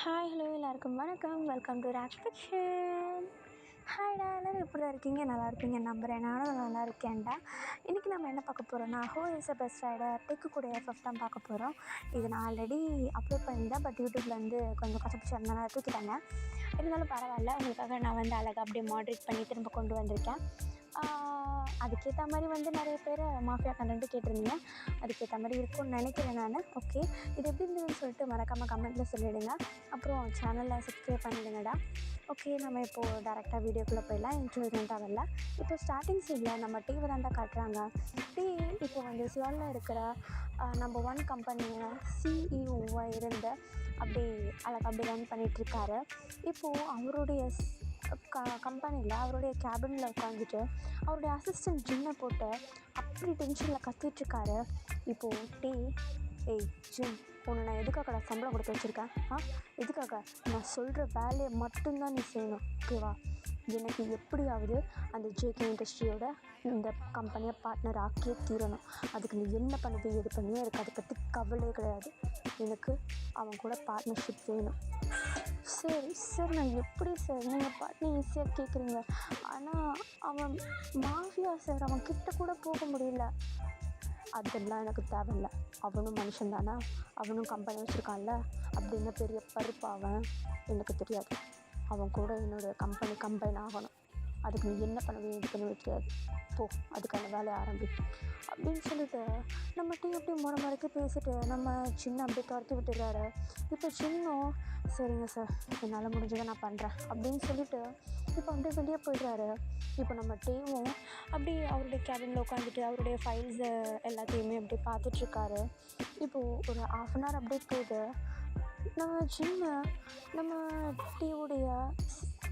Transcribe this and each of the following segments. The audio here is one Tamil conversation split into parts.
ஹாய் ஹலோ எல்லாருக்கும் வணக்கம். Welcome to rock fiction. ஹாய்டா, எல்லோரும் எப்படி இருக்கீங்க? நல்லா இருப்பீங்க நம்புகிறேன். நானும் நல்லா இருக்கேன்டா. இன்றைக்கி நம்ம என்ன பார்க்க போகிறோம்னா, who is a best rider டெக்கு கூட எஃப்எஃப் தான் பார்க்க போகிறோம். இது நான் ஆல்ரெடி அப்லோட் பண்ணியிருந்தேன். பட் யூடியூப்பில் வந்து கொஞ்சம் கஷ்டப்பட்டு இருந்தேன், தூக்கிட்டாங்க. இருந்தாலும் பரவாயில்ல, உங்களுக்காக நான் வந்து அழகாக அப்படியே மாட்ரேட் பண்ணி திரும்ப கொண்டு வந்திருக்கேன். அதுக்கேற்ற மாதிரி வந்து நிறைய பேர் மாஃபியா கண்டென்ட்டு கேட்டிருந்தீங்க. அதுக்கேற்ற மாதிரி இருக்கும்னு நினைக்கிறேன் நான். ஓகே, இது எப்படி இருந்ததுன்னு சொல்லிட்டு மறக்காமல் கமெண்ட்டில் சொல்லிவிடுங்க. அப்புறம் சேனலை சப்ஸ்கிரைப் பண்ணிவிடுங்கடா. ஓகே, நம்ம இப்போது டேரெக்டாக வீடியோக்குள்ளே போயிடலாம். இன்ட்ரோடெண்ட்டாக வரல. இப்போ ஸ்டார்டிங் சைடில் நம்ம டிவி தாண்டா காட்டுறாங்க. இப்போ வந்து சியோலில் இருக்கிற நம்பர் 1 கம்பெனியை சிஇஓவாக இருந்து அப்படி அழகாக அப்படி ரன் பண்ணிகிட்ருக்காரு. இப்போது அவருடைய கம்பெனியில் அவருடைய கேபினில் உட்காந்துட்டு அவருடைய அசிஸ்டன்ட் ஜிம்மை போட்டு அப்படி டென்ஷனில் கத்திட்டுருக்காரு. இப்போது ஏய் ஜிம், உன்னை நான் எதுக்காக சம்பளம் கொடுத்து வச்சுருக்கேன்? எதுக்காக? நான் சொல்கிற வேலையை மட்டும்தான் நீ செய்யணும், ஓகேவா? எனக்கு எப்படியாவது அந்த ஜேகே இண்டஸ்ட்ரியோட இந்த கம்பெனியை பார்ட்னர் ஆக்கியே தீரணும். அதுக்கு நீ என்ன பண்ணுது எது பண்ணியே எனக்கு அதை பற்றி கவலையே கிடையாது. எனக்கு அவன் கூட பார்ட்னர்ஷிப் வேணும். சரி சார், நான் எப்படி சார்? நீங்கள் பாட்டு ஈஸியாக கேட்குறீங்க. ஆனால் அவன் மாஃபியா சார், அவன் கிட்ட கூட போக முடியல. அதெல்லாம் எனக்கு தேவையில்லை. அவனும் மனுஷன் தானே, அவனும் கம்பெனி வச்சுருக்கான்ல. அப்படின்னு பெரிய பருப்பு அவன் எனக்கு தெரியாது. அவன் கூட என்னோடய கம்பைன் ஆகணும். அதுக்கு நீ என்ன பண்ணுவேன் இது பண்ணவே தெரியாது. போ, அதுக்கான வேலையை ஆரம்பி அப்படின்னு சொல்லிட்டு நம்ம அப்படி முறைக்கு பேசிட்டு நம்ம சின்ன அப்படியே துரத்தி விட்டுறாரு. இப்போ சின்னம் சரிங்க சார், என்னால் முடிஞ்சதை நான் பண்ணுறேன் அப்படின்னு சொல்லிட்டு இப்போ அப்படியே வெளியே போயிடுறாரு. இப்போ நம்ம டீமும் அப்படி அவருடைய கேபினில் உட்காந்துட்டு அவருடைய ஃபைல்ஸை எல்லாத்தையுமே அப்படி பார்த்துட்ருக்காரு. இப்போது ஒரு 1/2 hour அப்படியே போகுது. நம்ம நம்ம டீவுடைய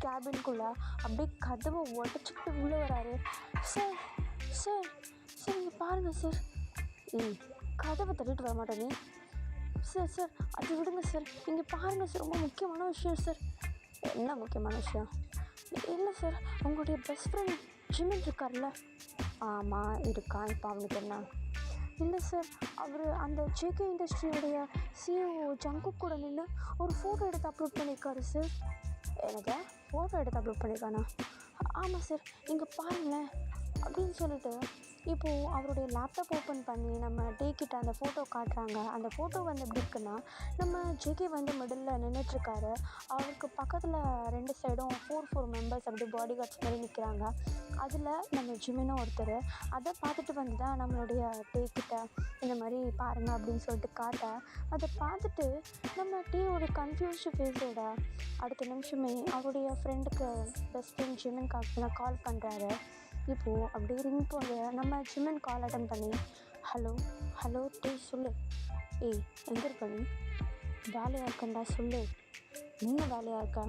கேபின்குள்ளே அப்படியே கதவை உடச்சிக்கிட்டு உள்ளே வராரு. சார் சார் சார், இங்கே பாருங்கள் சார். கதவை தள்ளிட்டு வர மாட்டேங்க சார். சார் அது விடுங்க சார், இங்கே பாருங்கள் சார், ரொம்ப முக்கியமான விஷயம் சார். என்ன முக்கியமான விஷயம்? இல்லை சார், உங்களுடைய பெஸ்ட் ஃப்ரெண்ட் ஜிமின் இருக்கார்ல? ஆமாம் இருக்கான். இப்போ அவனுக்கு என்ன? இல்லை சார், அவர் அந்த ஜேகே இண்டஸ்ட்ரியோடைய சிஇஓ ஜங்குக் கூட நின்று ஒரு ஃபோட்டோ எடுத்து அப்லோட் பண்ணியிருக்காரு சார். எனக்கு ஃபோட்டோ எடுத்து அப்லோட் பண்ணியிருக்கானா? ஆமாம் சார், இங்கே பாருங்களேன் அப்படின்னு சொல்லிட்டு இப்போது அவருடைய லேப்டாப் ஓப்பன் பண்ணி நம்ம டேக்கிட்ட அந்த ஃபோட்டோ காட்டுறாங்க. அந்த ஃபோட்டோ வந்து எப்படி இருக்குன்னா, நம்ம ஜேகே வந்து மிடில் நின்றுட்டுருக்காரு. அவருக்கு பக்கத்தில் 2 சைடும் 4 மெம்பர்ஸ் அப்படி பாடி கார்ட்ஸ் மாதிரி நிற்கிறாங்க. அதில் நம்ம ஜிமினும் ஒருத்தர். அதை பார்த்துட்டு வந்து தான் நம்மளுடைய டேக்கிட்ட இந்த மாதிரி பாருங்கள் அப்படின்னு சொல்லிட்டு காட்ட, அதை பார்த்துட்டு நம்ம டீயோட கன்ஃபியூஸ்டு ஃபேஸோட அடுத்த நிமிஷமே அவருடைய ஃப்ரெண்டுக்கு பெஸ்ட் ஃப்ரெண்ட் ஜிமின் கால் பண்ணுறாரு. இப்போது அப்படியே ரிங் போங்க. நம்ம ஜிமின் கால் அட்டன் பண்ணி ஹலோ சொல்லு. எங்கே இருக்க நீ? வேலையாக இருக்கேன்டா, சொல்லு. என்ன வேலையாக இருக்கா?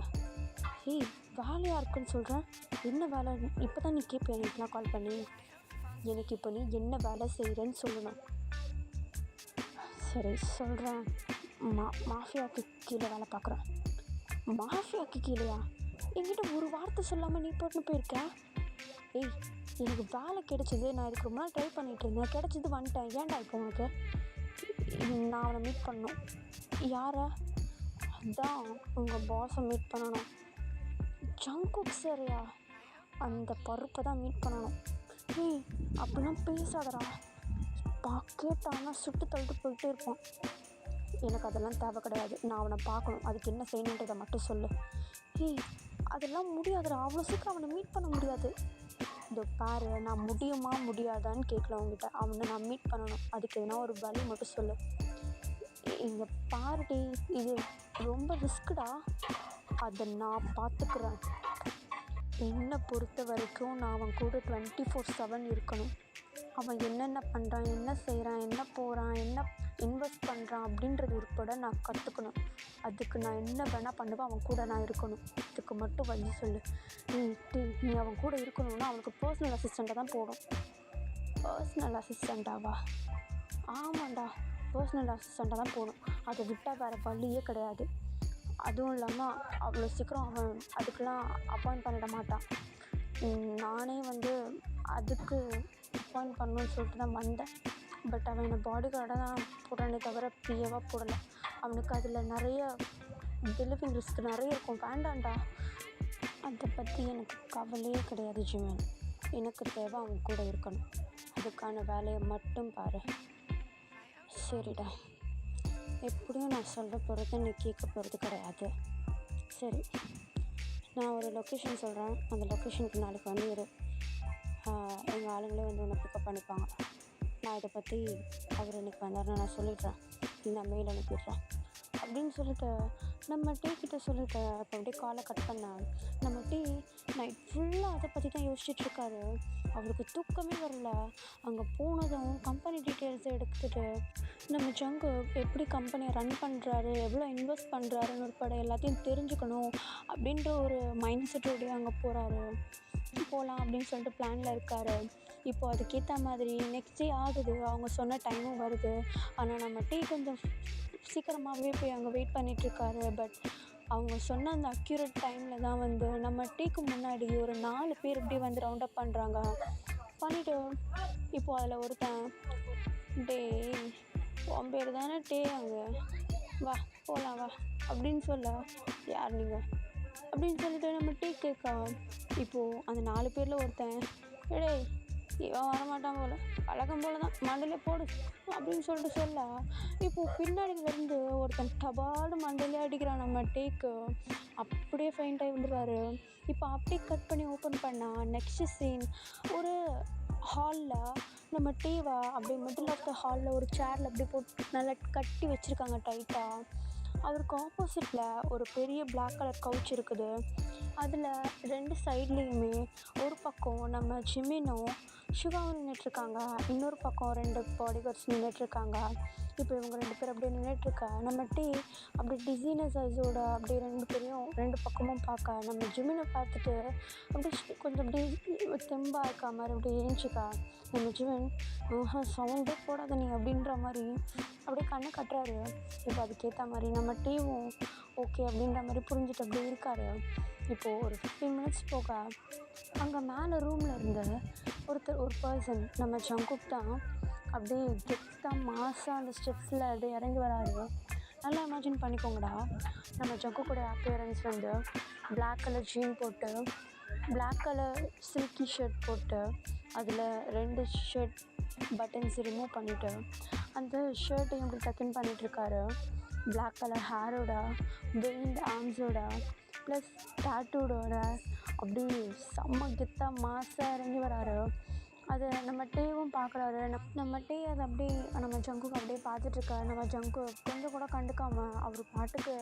வேலையாக இருக்குன்னு சொல்கிறேன். என்ன வேலை? இப்போ தான் நீ கேட்பேன் எனக்குலாம் கால் பண்ணி. எனக்கு இப்போ நீ என்ன வேலை செய்கிறேன்னு சொல்லணும். சரி சொல்கிறேன். மாஃபியாவுக்கு கீழே வேலை பார்க்குறேன். மாஃபியாவுக்கு கீழேயா? என்கிட்ட ஒரு வார்த்தை சொல்லாமல் நீ போட்டுன்னு போயிருக்க. எனக்கு வேலை கிடைச்சிது. நான் இதுக்கு ரொம்ப நாள் ட்ரை பண்ணிகிட்டு இருந்தேன். கிடைச்சிது, வந்துட்டேன். ஏன்டா இப்போ உனக்கு? நான் அவனை மீட் பண்ணணும். யாரை? அதான் உங்கள் பாஸை மீட் பண்ணணும். ஜங்குக் சரியா? அந்த பருப்பை தான் மீட் பண்ணணும். அப்படிலாம் பேசாதடா. கேட்டான்னா சுட்டு தள்ளிட்டு போயிட்டே இருப்பான். எனக்கு அதெல்லாம் தேவை கிடையாது. நான் அவனை பார்க்கணும். அதுக்கு என்ன செய்யணுன்றதை மட்டும் சொல்லு. அதெல்லாம் முடியாதுடா. அவ்வளோ சீக்கிரம் அவனை மீட் பண்ண முடியாது. இதோ பாரு, நான் முடியுமா முடியாதான்னு கேட்கல அவங்ககிட்ட. அவனை நான் மீட் பண்ணணும். அதுக்கு எதனா ஒரு வழி மட்டும் சொல்லு. இங்கே பாருடி, இது ரொம்ப ரிஸ்க்குடா. அதை நான் பார்த்துக்கிறேன். என்னை பொறுத்த வரைக்கும் நான் அவன் கூட 24/7 இருக்கணும். அவன் என்னென்ன பண்ணுறான், என்ன செய்கிறான், என்ன போகிறான், என்ன இன்வெஸ்ட் பண்ணுறான் அப்படின்றது உட்பட நான் கற்றுக்கணும். அதுக்கு நான் என்ன வேணால் பண்ணுவேன். அவன் கூட நான் இருக்கணும். இதுக்கு மட்டும் வழி சொல்லு. நீ அவன் கூட இருக்கணும்னா அவனுக்கு பர்சனல் அசிஸ்டண்ட்டாக தான் போடும். பர்சனல் அசிஸ்டண்ட்டாவா? ஆமாண்டா, பர்சனல் அசிஸ்டண்ட்டாக தான் போகணும். அதை விட்டால் வேறு வழியே கிடையாது. அதுவும் இல்லாமல் அவ்வளோ சீக்கிரம் அவன் அதுக்கெலாம் அப்பாயிண்ட் பண்ணிட மாட்டான். நானே வந்து அதுக்கு அப்பாயிண்ட் பண்ணணுன்னு சொல்லிட்டு தான் வந்தேன். பட் அவன் என்னை பாடி கார்டாக தான் போட்டானே தவிர பிஏவாக போடலை. அவனுக்கு அதில் நிறைய பிலீவிங் ரிஸ்க் நிறைய இருக்கும், வேண்டாம்டா. அதை பற்றி எனக்கு கவலையே கிடையாது ஜிமன். எனக்கு தேவை அவன் கூட இருக்கணும். அதுக்கான வேலையை மட்டும் பாரு. சரிடா, எப்படியும் நான் சொல்ல போகிறத நீ கேட்க போகிறது கிடையாது. சரி, நான் ஒரு லொக்கேஷன் சொல்கிறேன், அந்த லொக்கேஷனுக்கு நாளைக்கு வந்து எங்கள் ஆளுங்களே வந்து உன்னை பிக்கப் பண்ணிப்பாங்க. நான் இதை பற்றி அவர் இன்றைக்கி வந்தாருன்னு நான் சொல்லிடுறேன், நான் மெயில் அனுப்பிடுறேன் அப்படின்னு சொல்லிட்டு நம்ம டீ கிட்ட சொல்லிட்டு அப்போ அப்படியே காலை கட் பண்ணேன். நம்ம டீ நைட் ஃபுல்லாக அதை பற்றி தான் யோசிச்சுட்ருக்காரு. அவருக்கு தூக்கமே வரல. அங்கே போனதும் கம்பெனி டீட்டெயில்ஸை எடுத்துகிட்டு நம்ம ஜங்கு எப்படி கம்பெனியை ரன் பண்ணுறாரு, எவ்வளோ இன்வெஸ்ட் பண்ணுறாருன்னு உட்பட எல்லாத்தையும் தெரிஞ்சுக்கணும் அப்படின்ற ஒரு மைண்ட் செட்டோடைய அங்கே போகலாம் அப்படின்னு சொல்லிட்டு பிளானில் இருக்கார். இப்போது அதுக்கேற்ற மாதிரி நெக்ஸ்ட் டே ஆகுது, அவங்க சொன்ன டைமும் வருது. ஆனால் நம்ம டீ கொஞ்சம் சீக்கிரமாகவே போய் அங்கே வெயிட் பண்ணிகிட்ருக்காரு. பட் அவங்க சொன்ன அந்த அக்யூரேட் டைமில் தான் வந்து நம்ம டீக்கு முன்னாடி ஒரு 4 பேர் இப்படி வந்து ரவுண்ட் அப் பண்ணுறாங்க. பண்ணிவிட்டு இப்போது அதில் ஒருத்தன், டே உன் பேர் தானே டே, அங்கே வா போகலாம் வா அப்படின்னு சொல்ல, யார் நீங்கள் அப்படின்னு சொல்லிட்டு நம்ம டீ கேட்க, இப்போது அந்த 4 பேரில் ஒருத்தன், டேய் இவன் வரமாட்டான் போல், பழக்கம் போல் தான், மண்டையிலே போடு அப்படின்னு சொல்லிட்டு சொல்ல, இப்போது பின்னாடியிலேருந்து ஒருத்தன் டபாடு மண்டையிலே அடிக்கிறான் நம்ம டேக்கு. அப்படியே ஃபெயிண்ட் ஆகி விழுறாரு. இப்போ அப்படியே கட் பண்ணி ஓப்பன் பண்ணால் நெக்ஸ்ட்டு சீன் ஒரு ஹாலில் நம்ம டீவை அப்படியே மிடில் ஆஃப் த ஹாலில் ஒரு சேரில் அப்படியே போட்டு நல்லா கட்டி வச்சுருக்காங்க டைட்டாக. அவருக்கு ஆப்போசிட்டில் ஒரு பெரிய பிளாக் கலர் கவுச் இருக்குது. அதில் 2 சைட்லேயுமே ஒரு பக்கம் நம்ம ஜிமினும் ஷுகாவும் நின்றுட்டுருக்காங்க, இன்னொரு பக்கம் 2 பாடி கார்ட்ஸ் நின்றுட்டுருக்காங்க. இப்போ இவங்க 2 பேர் அப்படியே நின்றுட்டுருக்கா. நம்ம டீ அப்படி டிசீனஸ் ஐஸோட அப்படியே 2 பேரையும் 2 பக்கமும் பார்க்க, நம்ம ஜிமினை பார்த்துட்டு அப்படியே கொஞ்சம் அப்படியே தெம்பாக இருக்கா மாதிரி அப்படியே ஏஞ்சிக்கா. நம்ம ஜிமின் சவுண்டே போடாத நீ அப்படின்ற மாதிரி அப்படியே கண்ணை கட்டுறாரு. இப்போ அதுக்கேற்ற மாதிரி நம்ம டீவும் ஓகே அப்படின்ற மாதிரி புரிஞ்சுட்டு அப்படியே இருக்காரு. இப்போது ஒரு 15 மினிட்ஸ் போக அங்கே மேலே ரூமில் இருந்த ஒரு பர்சன் நம்ம ஜங்குக் தான் அப்படியே கெத்தாக மாசாக அந்த ஸ்டெப்ஸில் அப்படியே இறங்கி வராரு. நல்லா இமேஜின் பண்ணிக்கோங்கடா, நம்ம ஜங்குக்கோட அப்பியரன்ஸ் வந்து பிளாக் கலர் ஜீன் போட்டு, பிளாக் கலர் சில்கி ஷர்ட் போட்டு, அதில் 2 ஷர்ட் பட்டன்ஸ் ரிமூவ் பண்ணிவிட்டு அந்த ஷர்ட்டையும் இப்படி டக்கின் பண்ணிகிட்ருக்காரு. பிளாக் கலர் ஹேரோட, வெயில்டு ஆர்ம்ஸோட, ப்ளஸ் டாட்டூடோட அப்படியே செம்ம கெத்தாக மாசாக இறங்கி வராரு. அதை நம்ம டேவும் பார்க்குறாரு. நம்ம டே அதை அப்படியே நம்ம ஜங்குக்கு அப்படியே பார்த்துட்ருக்காரு. நம்ம ஜங்கு கொஞ்சம் கூட கண்டுக்காமல் அவர் பாட்டுக்கு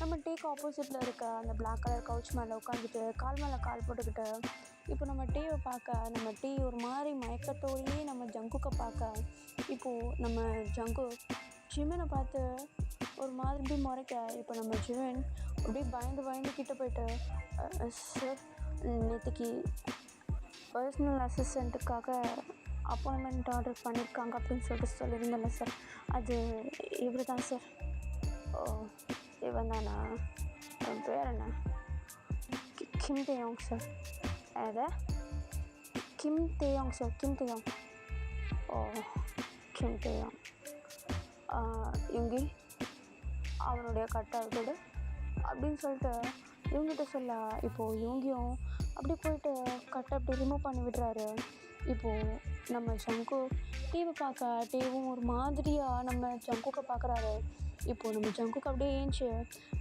நம்ம டேக்கு ஆப்போசிட்டில் இருக்க அந்த பிளாக் கலர் கவுச் மேலே உட்காந்துட்டு கால் மேலே கால் போட்டுக்கிட்டு இப்போ நம்ம டேவை பார்க்க, நம்ம டே ஒரு மாதிரி மயக்கத்தோடையே நம்ம ஜங்குக்கை பார்க்க, இப்போது நம்ம ஜங்கு ஜிமினை பார்த்து ஒரு மாதிரி இப்படி முறைக்க, இப்போ நம்ம ஜிமின் அப்படியே பயந்து கிட்ட போயிட்டு, சார் நேற்றுக்கு பர்சனல் அசிஸ்டண்ட்டுக்காக அப்பாயின்மெண்ட் ஆர்டர் பண்ணியிருக்காங்க அப்படின்னு சொல்லிட்டு சொல்லியிருந்தேன்ல சார், அது இவர் தான் சார். ஓ இவன் தானா? அவன் பேர் என்ன? கிம் தேயோங் சார். எதை? கிம் தேயோங் சார், கிம் தேயோங். ஓ கிம் தேயோங். இவங்க அவனுடைய கட்டாயத்தோடு அப்படின்னு சொல்லிட்டு இவங்கிட்ட சொல்ல, இப்போது இவங்கியும் அப்படி போயிட்டு கட்டை அப்படி ரிமூவ் பண்ணி விடுறாரு. இப்போது நம்ம ஜங்கு டீவை பார்க்க, டீவும் ஒரு மாதிரியாக நம்ம ஜங்குக்கை பார்க்குறாரு. இப்போது நம்ம ஜங்குக்கு அப்படியே ஏஞ்சி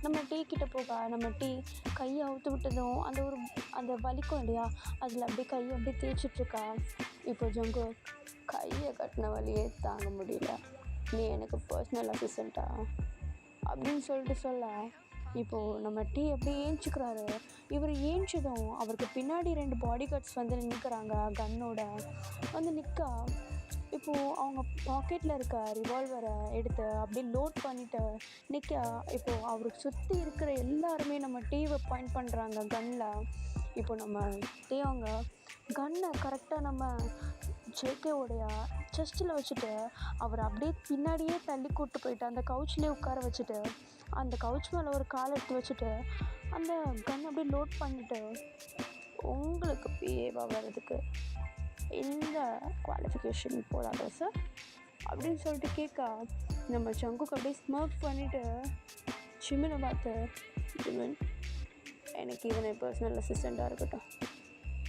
நம்ம டீ கிட்ட போக, நம்ம டீ கையை அவுத்து விட்டதும் அந்த வலிக்கும் இல்லையா, அதில் அப்படியே கையை அப்படியே தேய்ச்சிட்ருக்கா. இப்போ ஜங்கு கையை கட்டின வலியே தாங்க முடியல, நீ எனக்கு பர்சனல் அசிஸ்டண்ட்டா அப்படின்னு சொல்லிட்டு சொல்ல, இப்போது நம்ம டீ அப்படியே ஏஞ்சிக்கிறாரு. இவர் ஏஞ்சதும் அவருக்கு பின்னாடி 2 பாடி கார்ட்ஸ் வந்து நிற்கிறாங்க கன்னோட வந்து நிற்கா. இப்போது அவங்க பாக்கெட்டில் இருக்க ரிவால்வரை எடுத்து அப்படியே லோட் பண்ணிவிட்டு நிற்க. இப்போது அவருக்கு சுற்றி இருக்கிற எல்லாருமே நம்ம டீவை பாயிண்ட் பண்ணுறாங்க கன்னில். இப்போ நம்ம டீ அவங்க கன்னை கரெக்டாக நம்ம ஜேகேவோடைய செஸ்ட்டில் வச்சுட்டு அவர் அப்படியே பின்னாடியே தள்ளி கூப்பிட்டு போயிட்டு அந்த கவுச்லேயே உட்கார வச்சுட்டு அந்த கவுச் மேலே ஒரு கால் எடுத்து வச்சுட்டு அந்த கன் அப்படியே லோட் பண்ணிவிட்டு, உங்களுக்கு பிஏவாக வர்றதுக்கு இந்த குவாலிஃபிகேஷன் போதாதா சார் அப்படின்னு சொல்லிட்டு கேட்க, நம்ம ஜங்குக்கு அப்படியே ஸ்மோக் பண்ணிவிட்டு, ஜிமினை பார்த்து, ஜிமின் எனக்கு இவனை பர்சனல் அசிஸ்டண்ட்டாக இருக்கட்டும்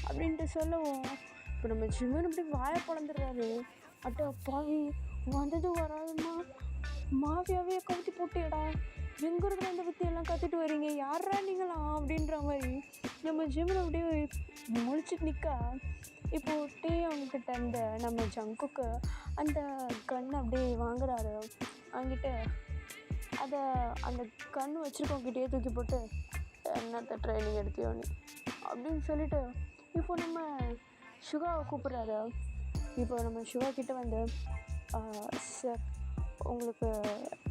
அப்படின்ட்டு சொல்லவும், இப்போ நம்ம ஜிமின் இப்படி வாயை பிளந்துடுறாரு. அட்டா பாவி, வந்தது வராதுமா, மாஃபியாவே கவுத்தி போட்டியடா, எங்கே இருக்கிற அந்த வித்தியெல்லாம் கற்றுட்டு வரீங்க, யாரா நீங்களாம் அப்படின்ற மாதிரி நம்ம ஜிமின் அப்படியே முழிச்சிட்டு நிற்க. இப்போது டே அவங்கக்கிட்ட அந்த நம்ம ஜங்குக்கு அந்த கன் அப்படியே வாங்குறாரு. வாங்கிட்டு அதை அந்த கன் வச்சுருக்கவங்கிட்டே தூக்கி போட்டு, என்னத்த ட்ரைனிங் எடுத்தியோ நீ அப்படின்னு சொல்லிட்டு இப்போ நம்ம சுகாவை கூப்பிட்றாரு. இப்போ நம்ம சுகா கிட்டே வந்து, சார் உங்களுக்கு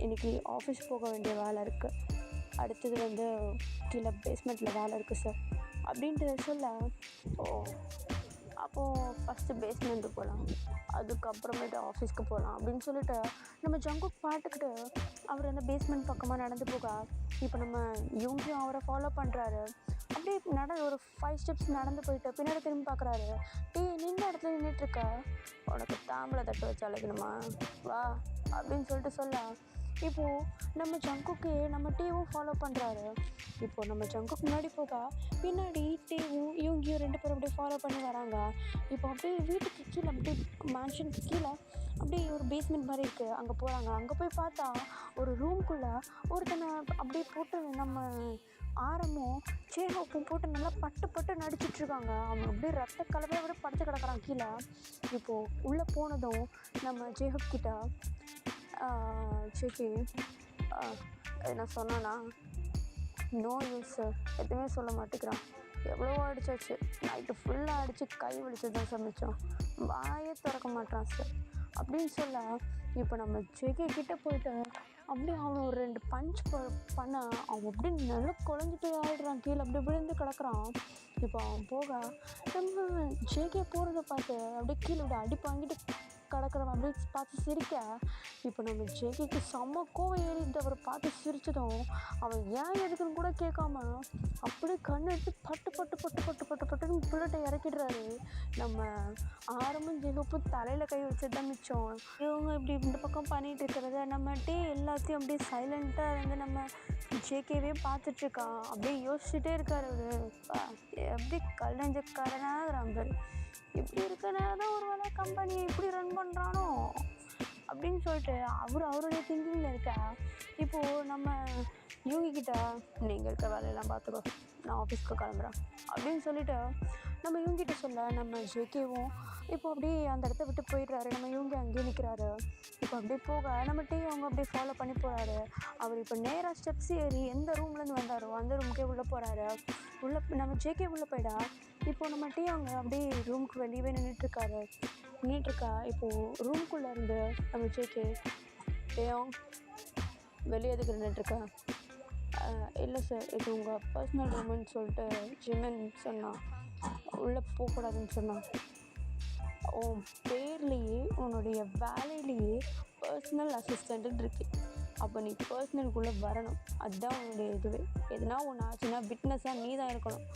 இன்றைக்கி ஆஃபீஸ் போக வேண்டிய வேலை இருக்குது, அடுத்தது வந்து கீழே பேஸ்மெண்ட்டில் வேலை இருக்குது சார் அப்படின்ட்டு சொல்ல, ஓ அப்போது ஃபஸ்ட்டு பேஸ்மெண்ட்டுக்கு போகலாம், அதுக்கப்புறமேட்டு ஆஃபீஸ்க்கு போகலாம் அப்படின்னு சொல்லிட்டு நம்ம ஜங்குக் பார்த்துக்கிட்டு அவர் அந்த பேஸ்மெண்ட் பக்கமாக நடந்து போக, இப்போ நம்ம யூங்கியும் அவரை ஃபாலோ பண்ணுறாரு. அப்படியே ஒரு 5 ஸ்டெப்ஸ் நடந்து போயிட்டு பின்னாடி திரும்பி பார்க்குறாரு. டீ நின்ற இடத்துல நின்றுட்டுருக்க, உனக்கு தாம்பளை தட்டு வச்சு அழைக்கணுமா, வா அப்படின்னு சொல்லிட்டு சொல்ல, இப்போது நம்ம ஜங்குக்கு நம்ம டீவும் ஃபாலோ பண்ணுறாரு. இப்போது நம்ம ஜங்குக்கு முன்னாடி போக பின்னாடி டீவும் இவங்கியும் 2 பேரும் அப்படியே ஃபாலோ பண்ணி வராங்க. இப்போ அப்படியே வீட்டுக்கு கீழே அப்படியே மேன்ஷனுக்கு கீழே அப்படியே ஒரு பேஸ்மெண்ட் மாதிரி இருக்குது, அங்கே போகிறாங்க. அங்கே போய் பார்த்தா ஒரு ரூம்குள்ளே ஒருத்தனை அப்படியே போட்டு நம்ம ஆரமும் சேகோப்பும் போட்டு நல்லா பட்டு நடிச்சிட்ருக்காங்க. அவங்க அப்படியே ரத்த கலவையை விட படுத்து கிடக்குறான் கீழே. இப்போது உள்ளே போனதும் நம்ம ஜேஹப் கிட்ட, சேகி நான் சொன்னானா, நோ யூஸ் சார், எதுவுமே சொல்ல மாட்டேங்கிறான், எவ்வளவோ அடித்தாச்சு, நைட்டு ஃபுல்லாக அடித்து கை வலிச்சு தான் சமைச்சோம், வாயே திறக்க மாட்டான் சார் அப்படின்னு சொல்ல, இப்போ நம்ம ஜேகே கிட்டே போயிட்டு அப்படியே அவனை ஒரு 2 பஞ்ச் பண்ண அவன் அப்படியே நல்லா குழஞ்சிட்டு ஆகிடுறான், கீழே அப்படி விழுந்து கிடக்குறான். இப்போ அவன் போக நம்ம ஜேகே போகிறத பார்த்து அப்படியே கீழே இப்படி அடிப்பு வாங்கிட்டு கிடக்குறவன் அப்படியே பார்த்து சிரிக்க, இப்போ நம்ம ஜேகேக்கு செம்ம கோவம் ஏறிட்டு அவரை பார்த்து சிரிச்சதும் அவன் ஏன் எதுக்குன்னு கூட கேட்காம அப்படியே கண் எடுத்து பட்டுன்னு புல்லட்டை இறக்கிடுறாரு. நம்ம ஆரம்பம் ஜெகப்பும் தலையில் கை வச்சதுதான் மிச்சம். இவங்க இப்படி இந்த பக்கம் பண்ணிகிட்டு இருக்கிறத நம்ம டே எல்லாத்தையும் அப்படியே சைலண்ட்டாக இருந்து நம்ம ஜேகேவே பார்த்துட்ருக்கான். அப்படியே யோசிச்சுட்டே இருக்கார் அவர். எப்படி கல்லஞ்சக்காரனாக ராம்பர் இப்படி இருக்கிறனால தான் ஒரு வேளை கம்பெனியை இப்படி ரன் பண்ணுறானோ அப்படின்னு சொல்லிட்டு அவருடைய திங்கிங்கில் இருக்கா. இப்போது நம்ம யூகிக்கிட்ட, நீங்கள் இருக்க வேலையெல்லாம் பார்த்துக்கோ, நான் ஆஃபீஸ்க்கு கிளம்புறேன் அப்படின்னு சொல்லிவிட்டு நம்ம யூங்கிட்ட சொல்ல, நம்ம ஜேகேவும் இப்போ அப்படியே அந்த இடத்த விட்டு போயிடுறாரு. நம்ம யூங்கி அங்கேயே நிற்கிறாரு. இப்போ அப்படியே போக நம்ம டீ அவங்க அப்படியே ஃபாலோ பண்ணி போகிறாரு. அவர் இப்போ நேராக ஸ்டெப்ஸ் ஏறி எந்த ரூம்லேருந்து வந்தாரோ அந்த ரூமுக்கே உள்ளே போகிறாரு. நம்ம ஜேகே உள்ளே போயிடா. இப்போது நம்ம டீ அவங்க அப்படியே ரூமுக்கு வெளியவே நின்றுட்டுருக்கா. இப்போது ரூமுக்குள்ளே இருந்து நம்ம ஜேகே, டேயும் வெளியே எதுக்கு நின்றுட்டுருக்கா, இல்லை சார் இது உங்கள் பர்சனல் ரூமுன்னு சொல்லிட்டு ஜிமின் சொன்னான், உள்ளே போகக்கூடாதுன்னு சொன்னான். உன் பேர்லேயே உன்னுடைய வேலையிலேயே பர்சனல் அசிஸ்டண்ட்டுன்னு இருக்கு, அப்போ நீ பர்சனலுக்குள்ளே வரணும், அதுதான் உன்னுடைய இதுவே. எதுனா ஒன்று ஆச்சுன்னா விட்னஸாக நீ தான் இருக்கணும்,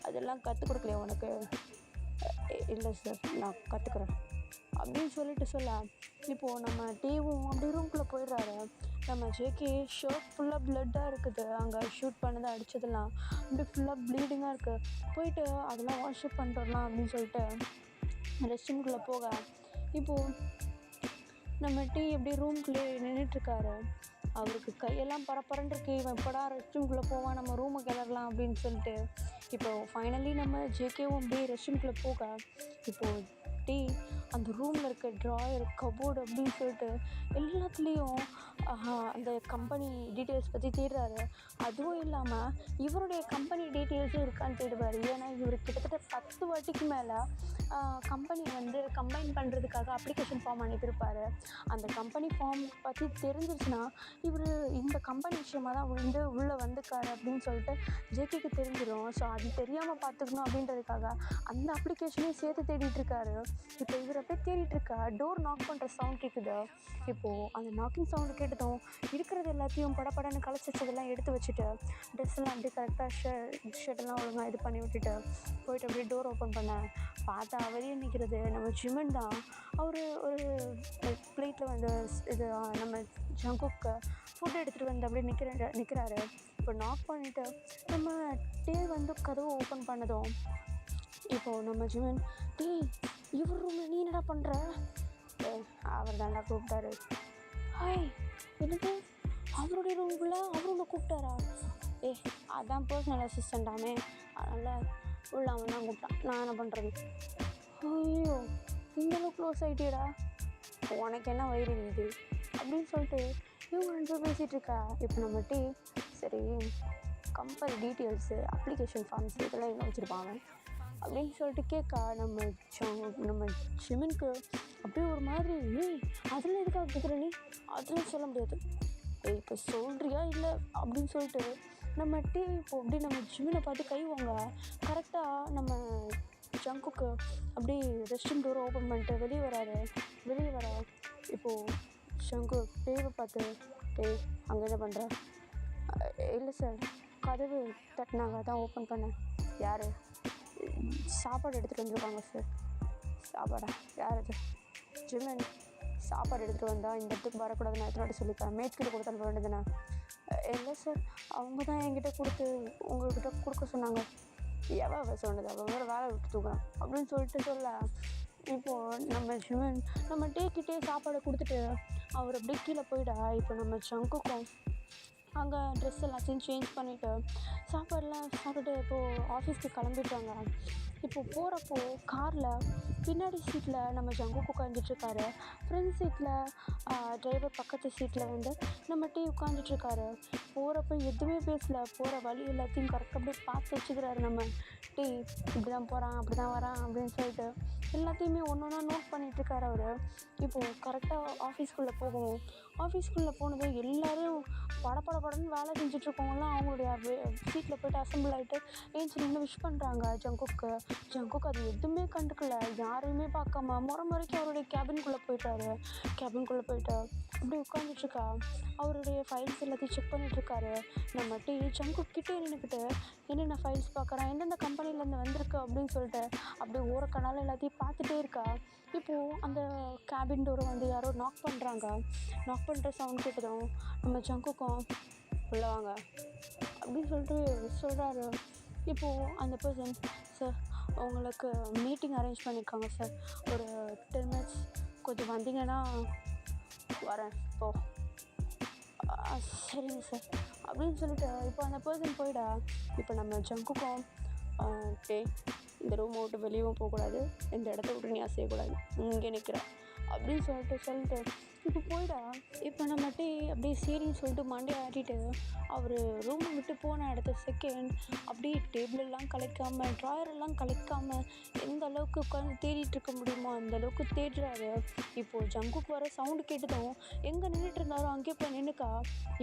அதெல்லாம் கற்றுக் கொடுக்கலையா உனக்கு? இல்லை சார் நான் கற்றுக்குறேன் அப்படின்னு சொல்லிட்டு சொல்ல, இப்போது நம்ம டீவும் அப்படி ரூம்குள்ளே போயிடுறாரு. நம்ம ஜேகே ஷர்ட் ஃபுல்லாக ப்ளட்டாக இருக்குது, அங்கே ஷூட் பண்ணதை அடித்ததெல்லாம் அப்படி ஃபுல்லாக ப்ளீடிங்காக இருக்குது. போயிட்டு அதெல்லாம் வாஷ்அப் பண்ணுறலாம் அப்படின்னு சொல்லிட்டு ரெஸ்ட் ரூம்குள்ளே போக, இப்போது நம்ம டீ அப்படியே ரூம்குள்ளே நின்றுட்டுருக்காரு. அவருக்கு கையெல்லாம் பரபரன்னு இருக்கு, இவன் எப்படா ரெஸ்ட் ரூம்குள்ளே போவான், நம்ம ரூமை கிளறலாம் அப்படின்னு சொல்லிட்டு. இப்போது ஃபைனலி நம்ம ஜேகேவும் அப்படியே ரெஸ்ட் ரூம்குள்ளே போக, இப்போது டீ அந்த ரூமில் இருக்க ட்ராயர், கபோர்டு அப்படின்னு சொல்லிட்டு எல்லாத்துலேயும் அந்த கம்பெனி டீட்டெயில்ஸ் பற்றி தேடுறாரு. அதுவும் இல்லாமல் இவருடைய கம்பெனி டீட்டெயில்ஸும் இருக்கான்னு தேடுவார். ஏன்னா இவர் கிட்டத்தட்ட 10 வாட்டிக்கு மேலே கம்பெனி வந்து கம்பைன் பண்ணுறதுக்காக அப்ளிகேஷன் ஃபார்ம் அனுப்பியிருப்பார். அந்த கம்பெனி ஃபார்ம் பற்றி தெரிஞ்சிருச்சுன்னா இவர் இந்த கம்பெனி விஷயமாக தான் உள்ளே வந்துக்காரு அப்படின்னு சொல்லிட்டு ஜேகேக்கு தெரிஞ்சிடும். ஸோ அது தெரியாமல் பார்த்துக்கணும் அப்படின்றதுக்காக அந்த அப்ளிகேஷனையும் சேர்த்து தேடிட்டுருக்காரு. இப்போ இவர் அப்படியே தேடிட்டுருக்கா. டோர் நாக் பண்ணுற சவுண்ட் கேட்குது. இப்போது அந்த நாக்கிங் சவுண்டு கேட்டதும் இருக்கிறது எல்லாத்தையும் படப்படன்னு களைச்சி வச்சதெல்லாம் எடுத்து வச்சுட்டு ட்ரெஸ் எல்லாம் அப்படியே கரெக்டாக ஷர்ட்டெல்லாம் ஒழுங்காக இது பண்ணி விட்டுட்டு போயிட்டு அப்படியே டோர் ஓப்பன் பண்ணேன். பார்த்தா வெளியே நிற்கிறது நம்ம ஜிமின் தான். அவர் ஒரு பிளேட்டில் வந்து இது நம்ம ஜங்குக்கு ஃபுட் எடுத்துகிட்டு வந்து அப்படியே நிற்கிறாரு. இப்போ நாக் பண்ணிவிட்டு நம்ம டே வந்து கதவை ஓப்பன் பண்ணதும் இப்போது நம்ம ஜிமின், டேய் இவர் ரூமில் நீ என்னடா பண்ணுற? அவர் தாண்டா கூப்பிட்டாரு. ஹாய், என்னது அவருடைய ரூம்குள்ளே அவர் உன்னை கூப்பிட்டாரா? அதான் பர்சனல் அசிஸ்டண்டாமே, அதனால் உள்ள அவன் தான் கூப்பிட்டான், நான் என்ன பண்ணுறது? ஐயோ, இந்தளவு க்ளோஸ் ஆகிட்டேடா, உனக்கு என்ன வயிறு இது அப்படின்னு சொல்லிட்டு இவங்க 2 பேர் பேசிகிட்டு இருக்கா. இப்போ நம்ம டீ சரி கம்பெனி டீட்டெயில்ஸு, அப்ளிகேஷன் ஃபார்ம்ஸ் இதெல்லாம் எங்கே வச்சுருப்பாங்க அப்படின்னு சொல்லிட்டு கேட்கா. நம்ம ஜிமினுக்கு அப்படியே ஒரு மாதிரி, அதில் எதுக்காக கேட்குற நீ? அதெல்லாம் சொல்ல முடியாது. இப்போ சொல்கிறியா இல்லை அப்படின்னு சொல்லிட்டு நம்ம டீ இப்போ அப்படி நம்ம ஜிமினை பார்த்து கைவாங்க. கரெக்டாக நம்ம ஜங்குக்கு அப்படியே ரெஸ்ட் ரூம் டோரை ஓப்பன் பண்ணிட்டு வெளியே வர இப்போது ஜங்கு டேவை பார்த்து, டேய் அங்கே என்ன பண்ணுற? இல்லை சார், கதவு தட்டினாங்க, அதான் ஓப்பன் பண்ணேன். யார்? சாப்பாடு எடுத்துகிட்டு வந்துருக்காங்க சார். சாப்பாடா? யார் அது? ஜிமின். சாப்பாடு எடுத்துகிட்டு வந்தால் இந்த இடத்துக்கு வரக்கூடாதுன்னு எத்தனை சொல்லியிருக்கேன், மேட்கிட்ட கொடுத்து அனுப்ப வேண்டியதுண்ணா. இல்லை சார், அவங்க தான் என்கிட்ட கொடுத்து உங்கள்கிட்ட கொடுக்க சொன்னாங்க. எவ சொன்னது? அவங்க வேறு வேலை விட்டு தூக்குறேன் அப்படின்னு சொல்லிட்டு சொல்ல. இப்போது நம்ம ஜிமின் நம்ம டேக்கிட்டே சாப்பாடை கொடுத்துட்டு அவர் அப்படியே கீழே போயிடா. இப்போ நம்ம ஜங்குக்கும் அங்கே ட்ரெஸ் எல்லாத்தையும் சேஞ்ச் பண்ணிவிட்டு சாப்பாடெலாம் சாப்பிட்டுட்டு இப்போது ஆஃபீஸ்க்கு கிளம்பிட்டாங்க. இப்போது போகிறப்போ காரில் பின்னாடி சீட்டில் நம்ம ஜங்குக்கு உட்காந்துட்ருக்காரு. ஃப்ரண்ட் சீட்டில் டிரைவர் பக்கத்து சீட்டில் வந்து நம்ம டீ உட்காந்துட்ருக்காரு. போகிறப்போ எதுவுமே பேசல, போகிற வழி எல்லாத்தையும் கரெக்டாக அப்படியே பார்த்து வச்சுக்கிறாரு. நம்ம டீ இப்படி தான் போகிறான், அப்படி தான் வரான் அப்படின்னு சொல்லிட்டு எல்லாத்தையுமே ஒன்று ஒன்றா நோட் பண்ணிகிட்ருக்காரு அவர். இப்போது கரெக்டாக ஆஃபீஸ்க்குள்ளே போகும். ஆஃபீஸ்க்குள்ளே போனதும் எல்லோரும் படன்னு வேலை செஞ்சிட்ருக்கவங்களாம் அவங்களுடைய சீட்டில் போய்ட்டு அசம்பிள் ஆகிட்டு ஏன் நின்று விஷ் பண்ணுறாங்க ஜங்குக்கு. அது எதுவுமே கண்டுக்கல, யாரையுமே பார்க்காம முறைக்கு அவருடைய கேபின்குள்ளே போயிட்டாரு. கேபின்குள்ளே போயிட்டு அப்படியே உட்காந்துட்ருக்கா. அவருடைய ஃபைல்ஸ் எல்லாத்தையும் செக் பண்ணிகிட்ருக்காரு. நம்ம டீ ஜங்குக்கிட்டே நின்றுக்கிட்டு என்னென்ன ஃபைல்ஸ் பார்க்குறான், எந்தெந்த கம்பெனிலேருந்து வந்திருக்கு அப்படின்னு சொல்லிட்டு அப்படியே ஓரக்கனால எல்லாத்தையும் பார்த்துட்டே இருக்கா. இப்போது அந்த கேபின் டோரை வந்து யாரோ நாக் பண்ணுறாங்க. நாக் பண்ணுற சவுண்ட் கேட்டதும் நம்ம ஜங்குக்கும் உள்ளே வாங்க அப்படின்னு சொல்லிட்டு சொல்கிறாரு. இப்போது அந்த பர்சன், சார் உங்களுக்கு மீட்டிங் அரேஞ்ச் பண்ணியிருக்காங்க சார், ஒரு 10 minutes கொஞ்சம் வந்தீங்கன்னா வரேன். சரிங்க சார் அப்படின்னு சொல்லிட்டு இப்போ அந்த பர்சன் போயிடா. இப்போ நம்ம ஜங்குக்கும் இந்த ரூமை விட்டு வெளியவும் போகக்கூடாது, இந்த இடத்த விட்டு நீ அசையக்கூடாது, இங்கே நிற்கிற அப்படின்னு சொல்லிட்டு இப்போ போயிடா. இப்போ நம்ம டீ அப்படியே சரின்னு சொல்லிட்டு மண்டே ஆட்டிட்டு அவர் ரூமை விட்டு போன அடுத்த செகண்ட் அப்படியே டேபிளெல்லாம் கலைக்காமல் ட்ராயரெல்லாம் கலைக்காமல் எந்த அளவுக்கு உட்காந்து தேடிட்டு இருக்க முடியுமோ அந்த அளவுக்கு தேடுறாரு. இப்போது ஜங்குக்கு வர சவுண்டு கேட்டதும் எங்கே நின்றுட்டு இருந்தாரோ அங்கேயே போய் நின்றுக்கா.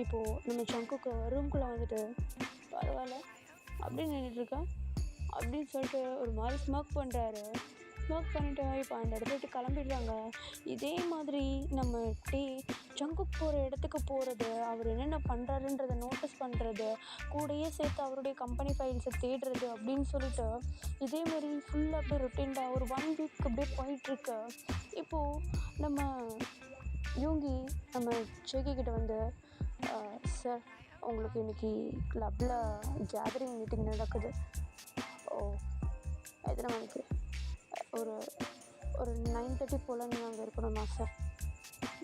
இப்போது நம்ம ஜங்குக்கு ரூம்குள்ளே வந்துட்டு பரவாயில்ல அப்படின்னு நின்றுட்டுருக்கா அப்படின்னு சொல்லிட்டு ஒரு மாதிரி ஸ்மோக் பண்ணுறாரு. ஸ்மோக் பண்ணிவிட்டு இப்போ அந்த இடத்த விட்டு கிளம்பிடுறாங்க. இதே மாதிரி நம்ம டீ ஜங்குக்கு போகிற இடத்துக்கு போகிறது, அவர் என்னென்ன பண்ணுறாருன்றதை நோட்டீஸ் பண்ணுறது, கூடயே சேர்த்து அவருடைய கம்பெனி ஃபைல்ஸை தேடுறது அப்படின்னு சொல்லிட்டு இதேமாரி ஃபுல்லாக அப்படியே ரொட்டீனாக ஒரு 1 week அப்படியே போயிட்டுருக்கு. இப்போது நம்ம யூங்கி நம்ம ஜேகே கிட்ட வந்து, சார் உங்களுக்கு இன்றைக்கி கிளப்பில் கேதரிங் மீட்டிங் நடக்குது. எத்தனை மணிக்கு? ஒரு 9:30 போல் நீங்கள் அங்கே இருக்கணுமா சார்?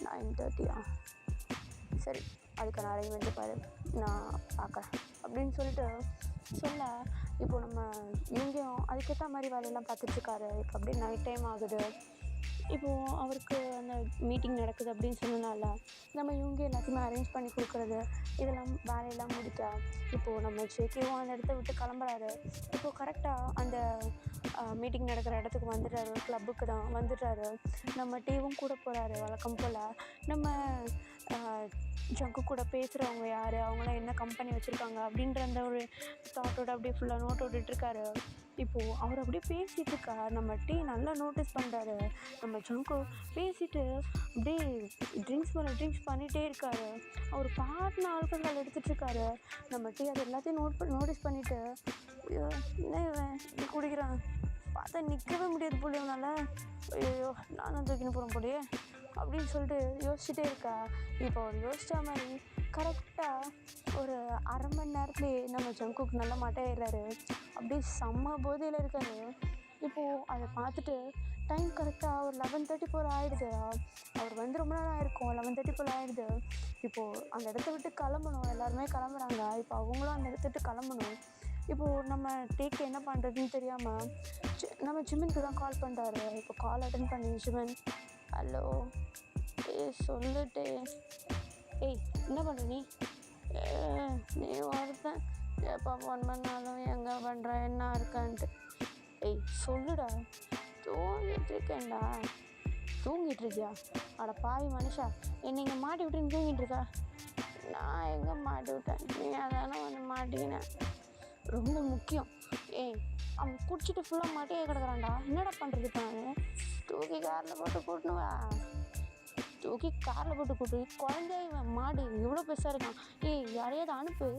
9:30 சரி, அதுக்கான அரேஞ்ச்மெண்ட்டு பாரு, நான் பார்க்குறேன் அப்படின்னு சொல்லிட்டு சொல்ல. இப்போ நம்ம இங்கேயும் அதுக்கேற்ற மாதிரி வேலையெல்லாம் பார்த்துட்ருக்காரு. இப்போ அப்படியே நைட் டைம் ஆகுது. இப்போது அவருக்கு அந்த மீட்டிங் நடக்குது அப்படின்னு சொன்னனால நம்ம இவங்க எல்லாத்தையுமே அரேஞ்ச் பண்ணி கொடுக்குறது இதெல்லாம் வேலையெல்லாம் முடிக்க இப்போது நம்ம ஜேகேவும் அந்த இடத்த விட்டு கிளம்புறாரு. இப்போது கரெக்டாக அந்த மீட்டிங் நடக்கிற இடத்துக்கு வந்துடுறாரு, கிளப்புக்கு தான் வந்துடுறாரு. நம்ம டீவும் கூட போகிறாரு வழக்கம் போல். நம்ம ஜங்கு கூட பேசுகிறவங்க யார், அவங்களாம் என்ன கம்பெனி வச்சுருக்காங்க அப்படின்ற அந்த ஒரு தாட்டோட அப்படியே ஃபுல்லாக நோட் விட்டுட்ருக்காரு. இப்போது அவர் அப்படியே பேசிகிட்ருக்கா. நம்ம டீ நல்லா நோட்டீஸ் பண்ணுறாரு. நம்ம ஜங்கு பேசிவிட்டு அப்படியே ட்ரிங்க்ஸ் மேலே ட்ரிங்க்ஸ் பண்ணிகிட்டே இருக்காரு. அவர் பாட்டின ஆல்கஹால் எடுத்துகிட்ருக்காரு. நம்ம டீ அது எல்லாத்தையும் நோட்டீஸ் பண்ணிவிட்டு, என்ன இவன் இப்படி குடிக்கிறான், பார்த்தா நிற்கவே முடியாது போல இவனால். ஐயோ நானும் தூக்கின்னு போகிறேன் போலியே அப்படின்னு சொல்லிட்டு யோசிச்சுட்டே இருக்கா. இப்போ அவர் யோசிச்சா மாதிரி கரெக்டாக ஒரு அரை மணி நேரத்துலேயே நம்ம ஜங்குக்கு நல்லா மட்டையிடுறாரு. அப்படியே செம்ம போதையில் இருக்காரு. இப்போது அதை பார்த்துட்டு டைம் கரெக்டாக ஒரு 11:30 போல் ஆகிடுது. அவர் வந்து ரொம்ப நேரம் ஆகிருக்கும். 11:30 போல் ஆகிடுது. இப்போது அந்த இடத்த விட்டு கிளம்பணும். எல்லாருமே கிளம்புறாங்க. இப்போ அவங்களும் அந்த இடத்த விட்டு கிளம்பணும். இப்போது நம்ம டேக்கு என்ன பண்ணுறதுன்னு தெரியாமல் நம்ம ஜிமினுக்கு தான் கால் பண்ணுறாரு. இப்போ கால் அட்டன் பண்ணி ஜிமின், ஹலோ சொல்லுட்டே, என்ன பண்ணுற நீ ஒருத்தன் எப்போ ஃபோன் பண்ணாலும் எங்கே பண்ணுற என்ன இருக்கான்ட்டு. சொல்லுடா. தூங்கிட்டுருக்கேன்டா. தூங்கிட்டுருக்கியா? அட பாவி மனுஷா, என்னை இங்கே மாட்டி விட்டுன்னு தூங்கிட்டுருக்கா? நான் எங்கே மாட்டி விட்டேன்? நீ அதானே வந்து மாட்டிக்கினேன். ரொம்ப முக்கியம். அவன் குடிச்சிட்டு ஃபுல்லாக மாட்டியே கிடக்குறான்டா. என்னடா பண்ணுறது இப்போ? நான் தூக்கி காரில் போட்டு கூட்டணுவா? தூக்கி காரில் போட்டு கூட்டு குழந்தைய மாடு இவ்வளோ பெருசாக இருக்கான். யாரையாவது அனுப்பு.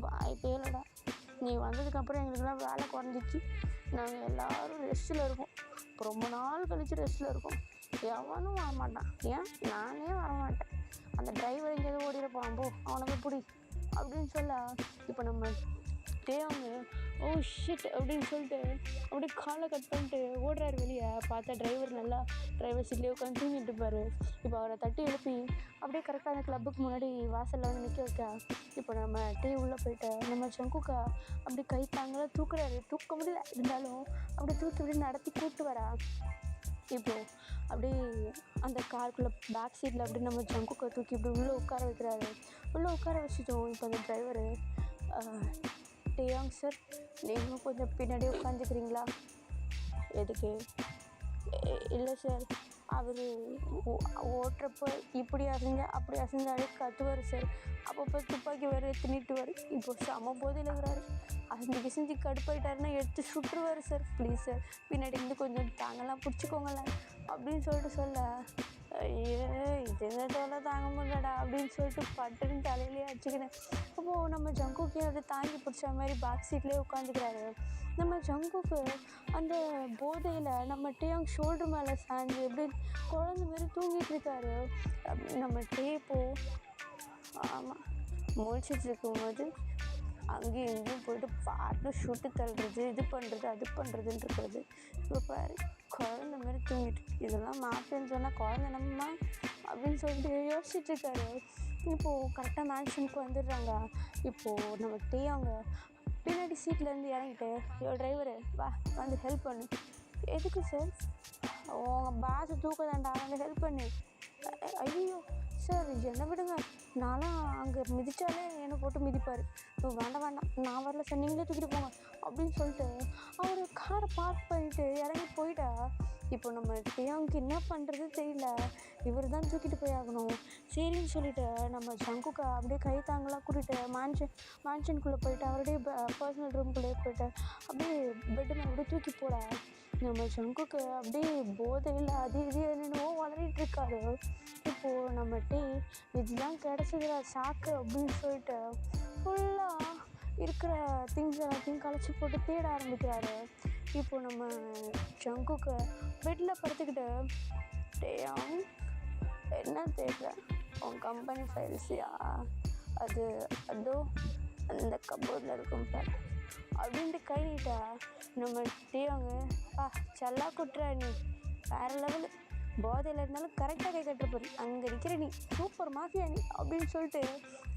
வாய்ப்பே இல்லைடா. நீ வந்ததுக்கப்புறம் எங்களுக்குலாம் வேலை குறைஞ்சிச்சு. நாங்கள் எல்லோரும் ரெஸ்ட்டில் இருக்கோம். இப்போ ரொம்ப நாள் கழித்து ரெஸ்ட்டில் இருக்கோம். எவனும் வரமாட்டான். ஏன் நானே வரமாட்டேன். அந்த டிரைவர் எங்கேயாவது ஓடிட போகிறான், போ அவனுக்கு பிடி அப்படின்னு சொல்ல. இப்போ நம்ம அவங்க ஷிட் அப்படின்னு சொல்லிட்டு அப்படியே காலை கட் பண்ணிட்டு ஓடுறாரு வெளியே. பார்த்தா டிரைவர் நல்லா டிரைவர் சீட்லேயே உட்காந்து தூங்கிட்டு இருப்பார். இப்போ அவரை தட்டி எழுப்பி அப்படியே கரெக்டாக அந்த கிளப்புக்கு முன்னாடி வாசலில் வந்து நிற்க வைக்க. இப்போ நம்ம உள்ளே போயிட்டு நம்ம ஜங்குக்கா அப்படி கை தாங்கலாம் தூக்குறாரு. தூக்க முடியல, இருந்தாலும் அப்படியே தூக்கி இப்படி நடத்தி கூப்பிட்டு வரா. இப்போது அப்படியே அந்த காருக்குள்ளே பேக் சீட்டில் அப்படி நம்ம ஜங்குக்கை தூக்கி இப்படி உள்ளே உட்கார வைக்கிறாரு. உள்ளே உட்கார வச்சுட்டோம். இப்போ அந்த டிரைவரு, டேயாங் சார் நீங்களும் கொஞ்சம் பின்னாடி உட்காந்துக்கிறீங்களா? எதுக்கு? இல்லை சார், அவர் ஓட்டுறப்போ இப்படி அசைஞ்சா அப்படி அசைஞ்சாலே கத்துவார் சார். அப்பப்போ துப்பாக்கி வேறு தின்னிட்டுவார். இப்போ செம போதையில் இருக்கிறாரு. அசைஞ்சு கடுப்பாயிட்டாருன்னா எடுத்து சுட்டுருவார் சார். ப்ளீஸ் சார், பின்னாடி இருந்து கொஞ்சம் தாங்கலாம் பிடிச்சிக்கோங்களேன் அப்படின்னு சொல்லிட்டு சொல்ல, ஐயோ இதுங்க தோலை தாங்க முடியலடா அப்படின்னு சொல்லிட்டு பட்டுன்னு தலையிலேயே அடிச்சுக்கினேன். அப்போது நம்ம ஜங்குக்கே அதை தாங்கி பிடிச்ச மாதிரி பேக் சீட்லேயே உட்காந்துக்கிறாரு. நம்ம ஜங்குக்கு அந்த போதையில் நம்ம டேயாங் ஷோல்டர் மேலே சாஞ்சு எப்படி குழந்த மாதிரி தூங்கிட்டு இருக்காரு. நம்ம டேப்போ ஆமாம் முழிச்சிட்டு இருக்கும்போது அங்கேயும் இங்கேயும் போய்ட்டு பாட்டு சுட்டு தள்ளுறது, இது பண்ணுறது அது பண்ணுறதுன்னு இருக்கிறது. இப்போ பாரு குழந்த மாதிரி தூங்கிட்டு, இதெல்லாம் மாற்றேன்னு சொன்னால் குழந்த நம்ம அப்படின்னு சொல்லிட்டு யோசிச்சுட்டு இருக்காரு. இப்போது கரெக்டாக மேன்ஷனுக்கு வந்துடுறாங்க. இப்போது நம்ம டேயாங்க பின்னாடி சீட்லேருந்து இறங்கிட்டு, டிரைவரு வா வந்து ஹெல்ப் பண்ணு. எதுக்கு சார்? உங்கள் பாஸை தூக்கதாண்டா, வந்து ஹெல்ப் பண்ணு. ஐயோ சார் என்னை விடுங்க, நான்லாம் அங்கே மிதித்தாலே என்னை போட்டு மிதிப்பார். வேண்டாம் நான் வரல சார், நீங்களே தூக்கிட்டு போங்க அப்படின்னு சொல்லிட்டு அவர் காரை பார்க் பண்ணிவிட்டு இறங்கி போயிட்டா. இப்போ நம்ம டேயாங்க்கு என்ன பண்ணுறது தெரியல. இவர் தான் தூக்கிட்டு போய் ஆகணும். சரின்னு சொல்லிவிட்டு நம்ம ஜங்குக்கா அப்படியே கை தாங்கலாம் கூட்டிகிட்டு மேன்ஷனுக்குள்ளே போயிட்டு அவருடைய பர்சனல் ரூம்குள்ளேயே போயிட்டு அப்படியே பெட்டு மேலே அப்படியே தூக்கி போட. நம்ம ஜங்குக்கு அப்படியே போதையில் அது இது என்னென்னவோ வளரிட்டு இருக்காரு. இப்போது நம்ம இதுதான் கிடச்சிதுரா சாக்கு அப்படின்னு சொல்லிட்டு ஃபுல்லாக இருக்கிற திங்ஸ் எல்லாத்தையும் களைச்சி போட்டு தேட ஆரம்பிக்கிறாரு. இப்போது நம்ம ஜங்குக்கு பெட்டில் படுத்துக்கிட்டு, டேயாங் என்ன தேடுற? உன் கம்பெனி ஃபைல்ஸியா? அது அதோ அந்த கபோர்டில் இருக்கும் பார் அப்படின்ட்டு கை நீட்டா. நம்ம டேயாங்க செல்லா குட்டுற நீ வேறு லெவலு, போதையில் இருந்தாலும் கரெக்டாக கை கட்டுறப்பாரு, அங்கே இருக்கிற நீ சூப்பர் மாஃபியா நீ அப்படின்னு சொல்லிட்டு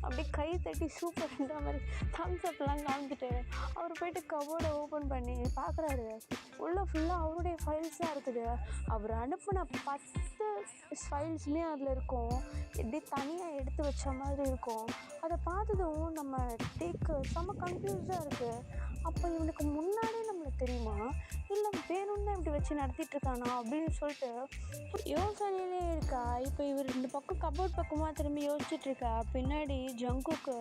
அப்படியே கை தட்டி சூப்பர்ன்ற மாதிரி தம்ஸ் அப்லாம் காமிச்சிட்டு அவர் போய்ட்டு கபோர்டை ஓப்பன் பண்ணி பார்க்குறாரு. உள்ளே ஃபுல்லாக அவருடைய ஃபைல்ஸ் தான் இருக்குது. அவர் அனுப்பின 10 ஃபைல்ஸுமே அதில் இருக்கும். எப்படி தனியாக எடுத்து வச்ச மாதிரி இருக்கும். அதை பார்த்ததும் நம்ம டேக்கு செம்ம கன்ஃபியூஸாக இருக்குது. அப்போ இவனுக்கு முன்னாடியே நம்மளுக்கு தெரியுமா, இல்லை வேணும்னு இப்படி வச்சு நடத்திட்டுருக்கானா அப்படின்னு சொல்லிட்டு யோசனையிலே இருக்கா. இப்போ இவர் இந்த பக்கம் கபோர்ட் பக்கமாக திரும்பி யோசிச்சுட்ருக்கா. பின்னாடி ஜங்குக்கு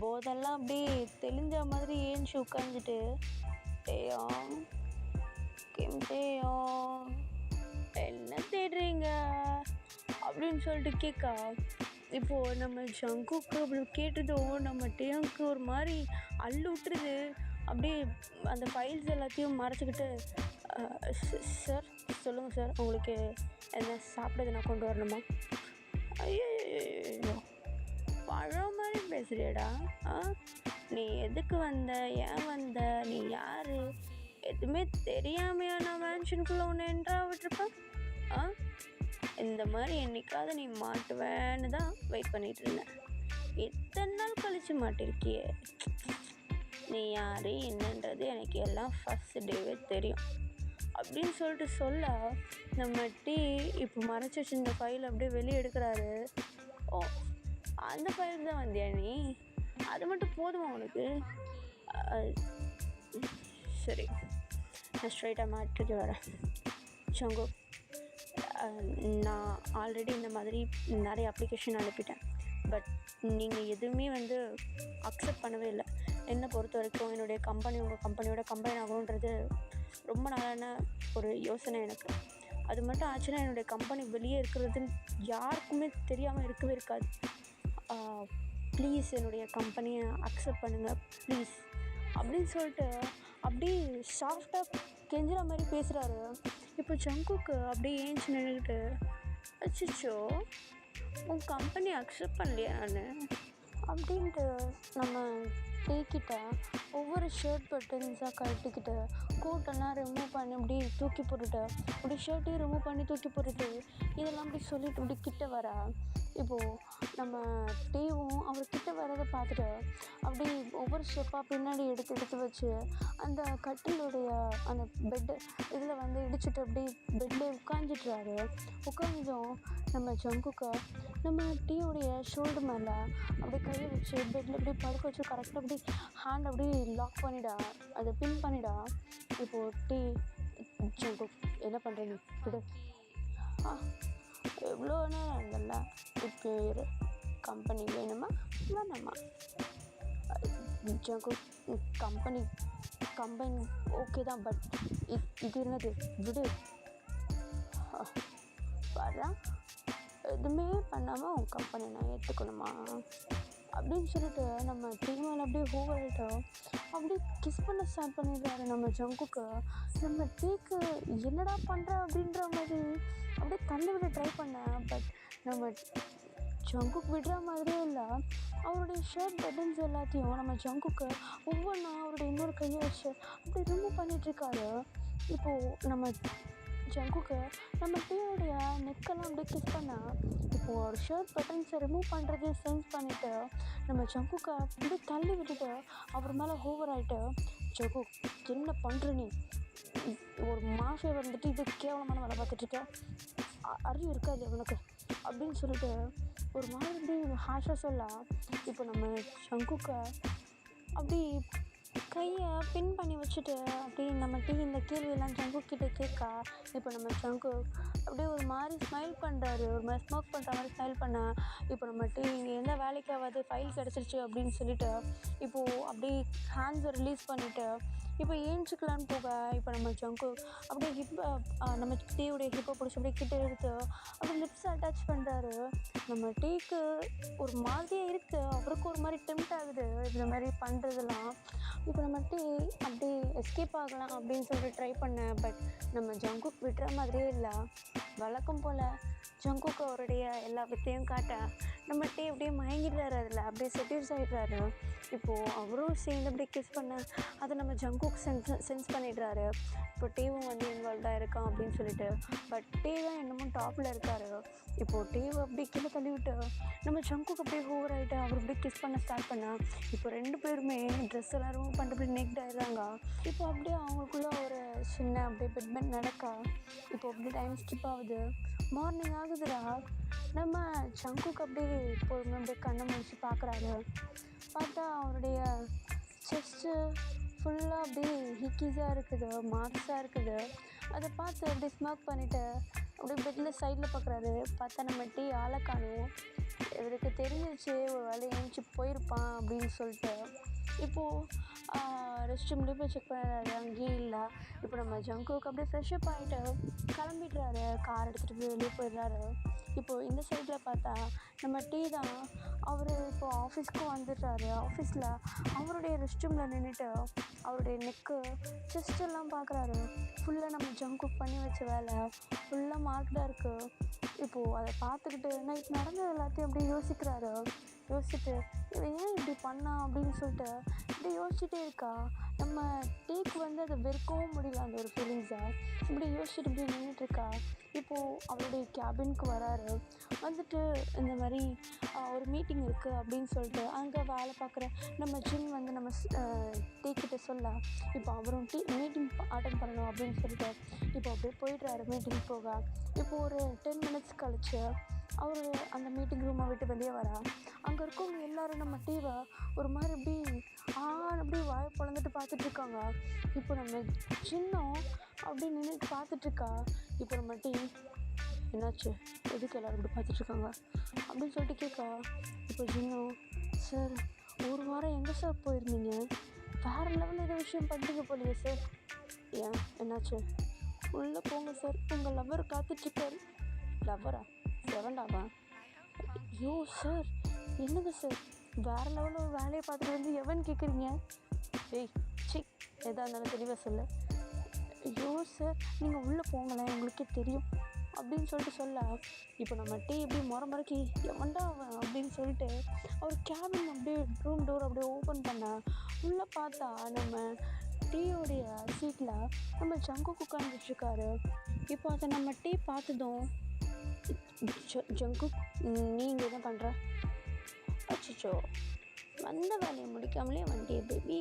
போதெல்லாம் அப்படியே தெளிஞ்ச மாதிரி ஏஞ்சி உட்காந்துட்டு, டேயாங் டேயாங் என்ன தேடுறீங்க அப்படின்னு சொல்லிட்டு கேட்கா. இப்போது நம்ம ஜங்குக்கு அப்படி கேட்டதும் நம்ம டேயாங்க்கு ஒரு மாதிரி அள்ளு விட்டுருது. அப்படியே அந்த ஃபைல்ஸ் எல்லாத்தையும் மறைச்சிக்கிட்டு, சார் சொல்லுங்கள் சார், உங்களுக்கு என்ன சாப்பிட நான் கொண்டு வரணுமா? ஐயோ, பழம் மாதிரி பேசுறியடா. நீ எதுக்கு வந்த, ஏன் வந்த, நீ யார், எதுவுமே தெரியாமையா நான் மேன்ஷனுக்குள்ளே ஒன்று என்ட்ரா விட்டுருப்பேன்? இந்த மாதிரி என்னைக்காவது நீ மாட்டுவேன்னு தான் வெயிட் பண்ணிகிட்டு இருந்தேன். எத்தனை நாள் கழித்து மாட்டிருக்கியே. நீ யார் என்னன்றது எனக்கு எல்லாம் ஃபஸ்ட் டேவே தெரியும் அப்படின்னு சொல்லிட்டு சொல்ல, நம்ம டீ இப்போ மறைச்சி வச்சிருந்த ஃபைல் அப்படியே வெளியே எடுக்கிறாரு. ஓ, அந்த ஃபைல் தான் வந்தியா நீ? அது மட்டும் போதுமா உனக்கு? சரி, நான் ஸ்ட்ரைட்டாக மேட்ருக்கு வரேன். சங்கு, நான் ஆல்ரெடி இந்த மாதிரி நிறைய அப்ளிகேஷன் அனுப்பிட்டேன். பட் நீங்கள் எதுவுமே அக்செப்ட் பண்ணவே இல்லை. என்னை பொறுத்த வரைக்கும் என்னுடைய கம்பெனி உங்கள் கம்பெனியோட கம்பைன் ஆகணுன்றது ரொம்ப நாளான ஒரு யோசனை எனக்கு. அது மட்டும் ஆச்சுன்னா என்னுடைய கம்பெனி வெளியே இருக்கிறதுன்னு யாருக்குமே தெரியாமல் இருக்கவே இருக்காது. ப்ளீஸ் என்னுடைய கம்பெனியை அக்செப்ட் பண்ணுங்கள் ப்ளீஸ் அப்படின்னு சொல்லிட்டு அப்படியே சாஃப்டாக கெஞ்சுற மாதிரி பேசுகிறாரு. இப்போ ஜங்குக்கு அப்படியே ஏஞ்சி நின்றுக்கிட்டு, அச்சோ உன் கம்பெனி அக்செப்ட் பண்ணலையா நான் அப்படின்ட்டு நம்ம டீக்கிட்ட ஒவ்வொரு ஷர்ட் பட்டன்ஸாக கழட்டிக்கிட்டு கோட்டெல்லாம் ரிமூவ் பண்ணி அப்படி தூக்கி போட்டுட்டு அப்படி ஷர்ட்டையும் ரிமூவ் பண்ணி தூக்கி போட்டுட்டு இதெல்லாம் அப்படி சொல்லிட்டு இப்படி கிட்ட வரா. இப்போது நம்ம டீவும் அவர்கிட்ட வரதை பார்த்துட்டு அப்படி ஒவ்வொரு ஸ்டெப்பாக பின்னாடி எடுத்து வச்சு அந்த கட்டிலுடைய அந்த பெட்டு இதில் இடிச்சுட்டு அப்படி பெட்டில் உட்காந்துட்டுறாரு. உட்காந்தும் நம்ம ஜங்குக்கு நம்ம டீயோடைய ஷோல்டர் மேலே அப்படி கையை வச்சு பெட்டில் அப்படி படுக்க வச்சு கரெக்டாக அப்படி ஹேண்ட் அப்படி லாக் பண்ணிடா, அதை பின் பண்ணிடா. இப்போது டீ, ஜங்கு என்ன பண்ணுற நீ விடு. எவ்வளோ நேரம் இருந்தல்ல, இப்போ இரு, கம்பெனி வேணுமா வேணாமா? ஜங்கு, கம்பெனி ஓகே தான், பட் இது என்னது விடு. வர்றா, எதுவுமே பண்ணாமல் உன் கம்பெனி நான் ஏற்றுக்கணுமா அப்படின்னு சொல்லிட்டு நம்ம டீமால் அப்படியே ஓவர் ஆகிட்டோம். அப்படியே கிஸ் பண்ண ஸ்டார்ட் பண்ணிடுறாரு நம்ம ஜங்குக்கு. நம்ம டீக்கு என்னடா பண்ணுற அப்படின்ற மாதிரி அப்படியே தள்ளி விட ட்ரை பண்ணேன். பட் நம்ம ஜங்குக்கு விடுற மாதிரியே இல்லை. அவருடைய ஷர்ட் பட்டன்ஸ் எல்லாத்தையும் நம்ம ஜங்குக்கு ஒவ்வொன்றா அவருடைய இன்னொரு கையை வச்சு அப்படி ரிமூவ் பண்ணிகிட்ருக்காரு. இப்போது நம்ம ஜங்குக்கு நம்ம டீயோடைய நெக்கெல்லாம் அப்படியே கிஸ் பண்ணால் இப்போது ஒரு ஷர்ட் பட்டன்ஸை ரிமூவ் பண்ணுறதையும் சென்ஸ் பண்ணிவிட்டு நம்ம ஜங்குக்கு அப்படியே தள்ளி விட்டுட்டு அவர் மேலே ஓவர் ஆகிட்டு, ஜகு என்ன பண்ணுற நீ, ஒரு மாஃபியா இது கேவலமான வேலை பார்த்துட்ருக்க, அறிவு இருக்கா இல்லையா உனக்கு அப்படின்னு சொல்லிட்டு ஒரு மாதிரி ஹாஷாக சொல்ல. இப்போ நம்ம ஜங்குக்கு அப்படி கையை பின் பண்ணி வச்சுட்டு அப்படி நம்ம டீ இந்த கேள்வியெல்லாம் ஜங்குக்கிட்ட கேட்கா. இப்போ நம்ம ஜங்கு அப்படியே ஒரு மாதிரி ஸ்மைல் பண்ணுறாரு, ஒரு மாதிரி ஸ்மோக் பண்ணுற மாதிரி ஸ்மைல் பண்ண. இப்போ நம்ம டீ எந்த வேலைக்கு ஆகாது, ஃபைல் கிடச்சிருச்சு அப்படின்னு சொல்லிட்டு இப்போது அப்படியே ஹேண்ட்ஸை ரிலீஸ் பண்ணிவிட்டு இப்போ ஏஞ்சிக்கலான்னு போக இப்போ நம்ம ஜங்கு அப்படியே நம்ம டீயோடைய ஹிப்பை பிடிச்சி அப்படியே கிட்ட எடுத்து அப்படியே லிப்ஸ் அட்டாச் பண்ணுறாரு. நம்ம டீக்கு ஒரு மாதிரியே இருக்குது, அவருக்கு ஒரு மாதிரி டெம்ட் ஆகுது இந்த மாதிரி பண்ணுறதெல்லாம். இப்போ நம்ம டீ அப்படி எஸ்கேப் ஆகலாம் அப்படின்னு சொல்லிட்டு ட்ரை பண்ணேன். பட் நம்ம ஜங்குக் விடுற மாதிரியே இல்லை. வழக்கம் போல் ஜங்குக்கு அவருடைய எல்லா வித்தையும் காட்ட நம்ம டீ அப்படியே மயங்கிடுறாரு, அதில் அப்படியே செட்டில்ஸ் ஆகிடுறாரு. இப்போது அவரும் சேர்ந்து அப்படியே கிஸ் பண்ண அதை நம்ம ஜங்குக் சென்ஸ் பண்ணிடுறாரு. இப்போ டீவும் இன்வால்வ்டாக இருக்கான் அப்படின்னு சொல்லிட்டு. பட் டீ தான் என்னமோ டாப்பில் இருக்கார். இப்போது டீவை அப்படியே கீழே தள்ளி விட்டு நம்ம ஜங்குக்கு அப்படியே ஓவர் ஆகிட்டு அவர் அப்படியே கிஸ் பண்ண ஸ்டார்ட் பண்ணால் இப்போ ரெண்டு பேருமே ட்ரெஸ் எல்லாம் ரிமூவ் பண்ணிட்டு அப்படியே நெக்ட் ஆகிடுறாங்க. இப்போ அப்படியே அவங்களுக்குள்ள ஒரு சின்ன அப்படியே பெட் நடக்கா. இப்போ அப்படியே டைம் ஸ்கிப் ஆகுது, மார்னிங் ஆகுதுடா. நம்ம ஜங்குக்கு அப்படியே பொறுமை அப்படியே கண்ணை முடிச்சு பார்க்குறாரு. பார்த்தா அவருடைய செஸ்ட்டு ஃபுல்லாக அப்படியே ஹிக்கீஸாக இருக்குது, மார்க்ஸாக இருக்குது. அதை பார்த்து அப்படியே ஸ்மோக் பண்ணிவிட்டு அப்படியே பெட்டில் சைடில் பார்க்குறாரு. பார்த்தா நம்ம டீ ஆளை காணும். இவருக்கு தெரிஞ்சிருச்சு ஒரு வேலை ஏஞ்சி போயிருப்பான் அப்படின்னு சொல்லிட்டு இப்போது ரெஸ்ட் ரூம்லேயே போய் செக் பண்ணுறாரு, அங்கேயும் இல்லை. இப்போ நம்ம ஜங்குக்கு அப்படியே ஃப்ரெஷ்அப் ஆகிட்டு கிளம்பிடுறாரு, கார் எடுத்துகிட்டு போய் வெளியே போயிடுறாரு. இப்போது இந்த சைடில் பார்த்தா நம்ம டீ தான். அவர் இப்போது ஆஃபீஸ்க்கும் வந்துடுறாரு. ஆஃபீஸில் அவருடைய ரெஸ்ட் ரூமில் நின்றுட்டு அவருடைய நெக்கு செஸ்டெல்லாம் பார்க்குறாரு. ஃபுல்லாக நம்ம ஜங்குக் பண்ணி வச்ச வேலை ஃபுல்லாக மார்க்டாக இருக்குது. இப்போது அதை பார்த்துக்கிட்டு நைட் நடந்தது எல்லாத்தையும் அப்படியே யோசிச்சுட்டு இவன் ஏன் இப்படி பண்ணா அப்படின்னு சொல்லிட்டு இப்படி யோசிச்சுட்டே இருக்கா. நம்ம டீக்கு அதை வெறுக்கவும் முடியல அந்த ஒரு ஃபீலிங்ஸை. இப்படி யோசிச்சுட்டு இப்படி நின்றுட்டுருக்கா. இப்போது அவருடைய கேபினுக்கு வராரு. வந்துட்டு இந்த மாதிரி ஒரு மீட்டிங் இருக்குது அப்படின்னு சொல்லிட்டு அங்கே வேலை பார்க்குற நம்ம ஜின் நம்ம டீக்கிட்ட சொல்ல இப்போ அவரும் மீட்டிங் அட்டெண்ட் பண்ணணும் அப்படின்னு சொல்லிட்டு இப்போ அப்படியே போயிடுறாரு மீட்டிங் போக. இப்போது ஒரு 10 மினிட்ஸ் கழிச்சு அவர் அந்த மீட்டிங் ரூமை விட்டு வெளியே வரா. அங்கே இருக்கவங்க எல்லோரும் நம்ம டீவை ஒரு மாதிரி அப்படி வாயை பொழந்துட்டு பார்த்துட்ருக்காங்க. இப்போ நம்ம சின்னம் அப்படி நின்றுட்டு பார்த்துட்ருக்கா. இப்போ நம்ம டீ என்னாச்சு, எதுக்கு எல்லோரும் இப்படி பார்த்துட்ருக்காங்க அப்படின்னு சொல்லிட்டு கேட்கா. இப்போ சின்னம், சார் ஒரு வாரம் எங்கே சார் போயிருந்தீங்க? வேறு லெவலில் ஏதோ விஷயம் பண்ணிட்டீங்க போலியே சார். ஏன் என்னாச்சு? உள்ளே போங்க சார், உங்கள் லவ்வர் காத்துட்ருக்காரு. லவ்வரா? செவண்டாவா? ஐயோ சார், என்னங்க சார் வேறு லெவலில் ஒரு வேலையை பார்த்துட்டு எவன் கேட்குறீங்க? ஏய் சி, எதாக இருந்தாலும் தெளிவாக சொல்லு. ஐயோ சார் நீங்கள் உள்ளே போங்களேன், உங்களுக்கே தெரியும் அப்படின்னு சொல்லிட்டு சொல்ல. இப்போ நம்ம டீ இப்படி முறைக்கி எவன்டா அவன் அப்படின்னு சொல்லிட்டு அவர் கேபின் அப்படியே ரூம் டோர் அப்படியே ஓப்பன் பண்ண உள்ளே பார்த்தா நம்ம டீயோடைய சீட்டில் நம்ம ஜங்குக் உட்காந்துட்ருக்காரு. இப்போ அதை நம்ம டீ பார்த்ததும், ஜங்குக் நீங்கள் என்ன பண்ணுற? அச்சோ, வந்த வேலையை முடிக்காமலே வண்டியை பேபி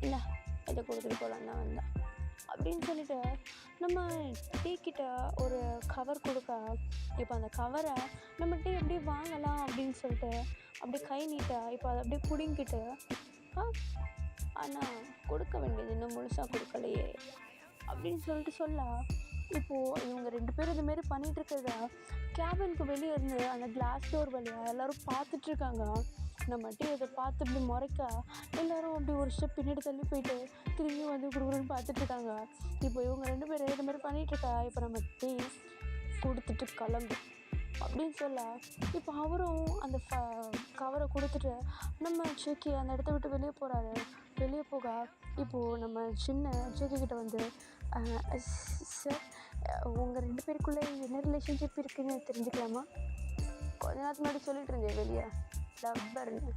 இல்லை இதை கொடுத்துட்டு போகலான் தான் வந்தேன் அப்படின்னு சொல்லிட்டு நம்ம டீக்கிட்ட ஒரு கவர் கொடுக்க. இப்போ அந்த கவரை நம்ம டீ அப்படியே வாங்கலாம் அப்படின்னு சொல்லிட்டு அப்படி கை நீட்ட. இப்போ அதை அப்படியே பிடிங்கிட்டு ஆனால் கொடுக்க வேண்டியது இன்னும் முழுசாக கொடுக்கலையே அப்படின்னு சொல்லிட்டு சொல்ல. இப்போது இவங்க 2 பேரும் இதுமாரி பண்ணிகிட்ருக்கிறத கேபினுக்கு வெளியே இருந்து அந்த கிளாஸ் டோர் வழியாக எல்லோரும் பார்த்துட்ருக்காங்க. நம்ம டீ அதை பார்த்து இப்படி முறைக்க எல்லோரும் அப்படி ஒரு ஸ்டெப் பின்னாடி தள்ளி போயிட்டு திரும்பி குடுக்குறன்னு பார்த்துட்ருக்காங்க. இப்போ இவங்க 2 பேரும் இதுமாரி பண்ணிகிட்ருக்கா. இப்போ நம்ம டீ கொடுத்துட்டு கிளம்பு அப்படின்னு சொல்ல. இப்போ அவரும் அந்த கவரை கொடுத்துட்டு நம்ம ஜேகே அந்த இடத்த விட்டு வெளியே போகிறாரு. வெளியே போக இப்போது நம்ம சின்ன ஜேகே சார் உங்கள் 2 பேருக்குள்ளே என்ன ரிலேஷன்ஷிப் இருக்குன்னு தெரிஞ்சுக்கலாமா? கொஞ்ச நேரத்துக்கு முன்னாடி சொல்லிட்டு இருந்தேன் வெளியே லவ்வர்னு.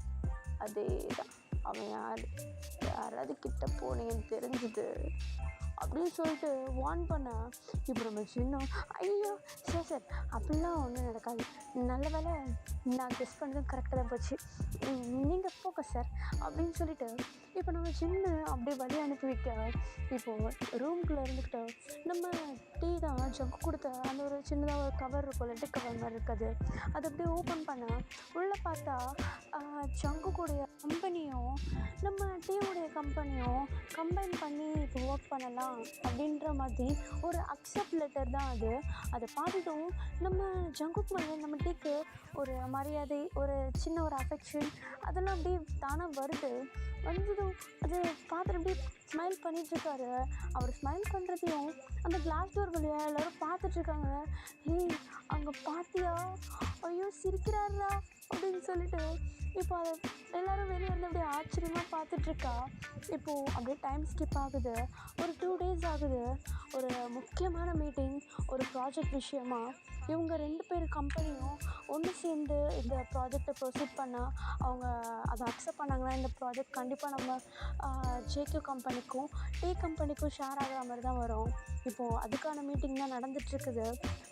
அதே தான், அவன் யாராவது கிட்ட போனேன்னு தெரிஞ்சுது அப்படின்னு சொல்லிட்டு வார்ன் பண்ண. இப்போ நம்ம சின்ன ஐயோ சார் அப்படிலாம் ஒன்றும் நடக்காது, நல்ல வேலை நான் கெஸ் பண்ணதும் கரெக்டாக தான் போச்சு, நீங்கள் போங்க சார் அப்படின்னு சொல்லிட்டு இப்போ நம்ம சின்ன அப்படியே வழி அனுப்பி வைக்க. இப்போது ரூம்குள்ளே இருந்துக்கிட்டு நம்ம டீ தான் ஜங்கு கொடுத்த அந்த ஒரு சின்னதாக ஒரு கவர் இருக்கும், லெட்டர் கவர் மாதிரி இருக்காது, அதை அப்படியே ஓப்பன் பண்ண உள்ளே பார்த்தா ஜங்குடைய கம்பெனியும் நம்ம டீவுடைய கம்பெனியும் கம்பைன் பண்ணி இப்போ ஒர்க் பண்ணலாம் அப்படின்ற மாதிரி ஒரு அக்செப்ட் லெட்டர் தான் அது. அதை பார்த்ததும் நம்ம ஜங்குக் மேலே நம்ம டீக்கு ஒரு மரியாதை, ஒரு சின்ன ஒரு அஃபெக்ஷன் அதெல்லாம் அப்படியே தானாக வந்ததும் அது பார்த்துட்டு அப்படியே ஸ்மைல் பண்ணிகிட்ருக்காரு. அவர் ஸ்மைல் பண்ணுறதையும் அந்த கிளாஸ் டோர் வழியாக எல்லோரும் பார்த்துட்ருக்காங்க. ஏய் அங்கே பார்த்தியா, ஐயோ சிரிக்கிறாரா அப்படின்னு சொல்லிட்டு இப்போ அதை எல்லோரும் வெளியே இருந்து அப்படியே ஆச்சரியமாக பார்த்துட்ருக்கா. இப்போது அப்படியே டைம் ஸ்கிப் ஆகுது. ஒரு 2 டேஸ் ஆகுது. ஒரு முக்கியமான மீட்டிங், ஒரு ப்ராஜெக்ட் விஷயமா இவங்க 2 பேர் கம்பெனியும் ஒன்று சேர்ந்து இந்த ப்ராஜெக்டை ப்ரொசீட் பண்ணால் அவங்க அதை அக்செப்ட் பண்ணாங்கன்னா இந்த ப்ராஜெக்ட் கண்டிப்பாக நம்ம ஜேகே கம்பெனிக்கும் டீ கம்பெனிக்கும் ஷேர் ஆகிற மாதிரி தான் வரும். இப்போது அதுக்கான மீட்டிங் தான் நடந்துகிட்ருக்குது.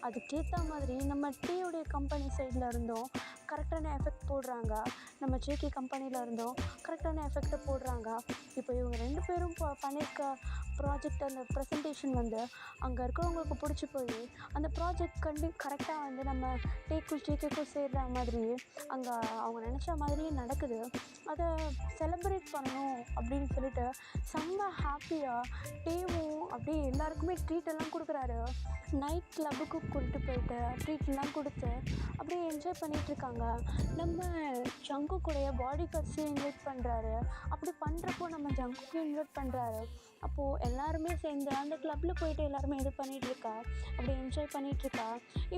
அதுக்கேற்ற மாதிரி நம்ம டீயோடைய கம்பெனி சைடில் இருந்தோம் கரெக்டான எஃபெக்ட் போடுறாங்க, நம்ம ஜேகே கம்பெனியில் இருந்தோம் கரெக்டான எஃபெக்டை போடுறாங்க. இப்போ இவங்க 2 பேரும் பண்ணியிருக்க ப்ராஜெக்ட் அந்த ப்ரெசன்டேஷன் அங்கே இருக்கிறவங்களுக்கு பிடிச்சி போய் அந்த ப்ராஜெக்ட் கரெக்டாக நம்ம டீக்கும் ஜேகேக்கும் சேர்ற மாதிரி அங்கே அவங்க நினச்ச மாதிரியே நடக்குது. அதை செலிப்ரேட் பண்ணணும் அப்படின்னு சொல்லிட்டு செம்ம ஹாப்பியாக டீவும் அப்படியே எல்லாருக்குமே ட்ரீட்டெல்லாம் கொடுக்குறாரு. நைட் கிளப்புக்கு கூப்பிட்டு போயிட்டு ட்ரீட்லாம் கொடுத்து அப்படியே என்ஜாய் பண்ணிகிட்ருக்காங்க. பண்ணுறாங்க, நம்ம ஜங்குக்குடைய பாடி கார்ட்ஸையும் இன்வைட் பண்ணுறாரு. அப்படி பண்ணுறப்போ நம்ம ஜங்குக்கையும் இன்வைட் பண்ணுறாரு. அப்போது எல்லாருமே சேர்ந்து அந்த கிளப்பில் போயிட்டு எல்லாருமே இது பண்ணிகிட்ருக்கா, அப்படி என்ஜாய் பண்ணிகிட்ருக்கா.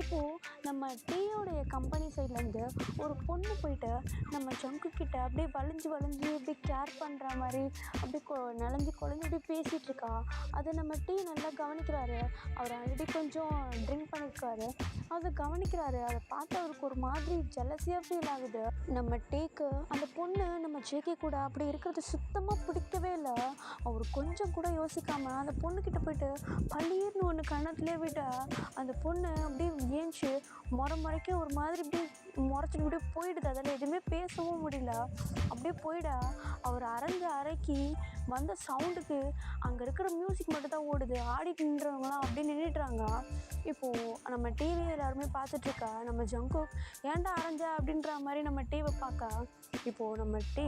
இப்போது நம்ம டீயோடைய கம்பெனி சைட்லேருந்து ஒரு பொண்ணு போயிட்டு நம்ம ஜங்குக்கிட்ட அப்படியே வளைஞ்சு வளைஞ்சு இப்படி கேர் பண்ணுற மாதிரி அப்படி நனைஞ்சு குழஞ்சி இப்படி பேசிகிட்டு இருக்கா. அதை நம்ம டீ நல்லா கவனிக்கிறாரு. அவர் ஆல்ரெடி கொஞ்சம் ட்ரிங்க் பண்ணியிருக்காரு, அதை கவனிக்கிறாரு. அதை பார்த்து அவருக்கு ஒரு மாதிரி ஜெலஸியாக ஃபீல் ஆகுது. நம்ம டீக்கு அந்த பொண்ணு நம்ம ஜேகே கூட அப்படி இருக்கிறது சுத்தமாக பிடிக்கவே இல்லை. அவர் கொஞ்சம் கூட யோசிக்காமல் அந்த பொண்ணுக்கிட்ட போயிட்டு பள்ளீர்னு ஒன்று கண்ணத்துலேயே விட்டா அந்த பொண்ணு அப்படியே ஏஞ்சி முறைக்க ஒரு மாதிரி இப்படி முறைச்சிட்டு இப்படியே போயிடுது. அதில் எதுவுமே பேசவும் முடியல, அப்படியே போயிடா. அவர் அரைக்கி வந்த சவுண்டுக்கு அங்கே இருக்கிற மியூசிக் மட்டும் தான் ஓடுது. ஆடிட்டு நின்றவங்களாம் அப்படியே நின்றுட்டுறாங்க. இப்போது நம்ம டிவி எல்லாருமே பார்த்துட்ருக்கா. நம்ம ஜங்கு ஏன்டா அரைஞ்ச அப்படின்ற மாதிரி நம்ம டிவியை பார்க்கா. இப்போது நம்ம டீ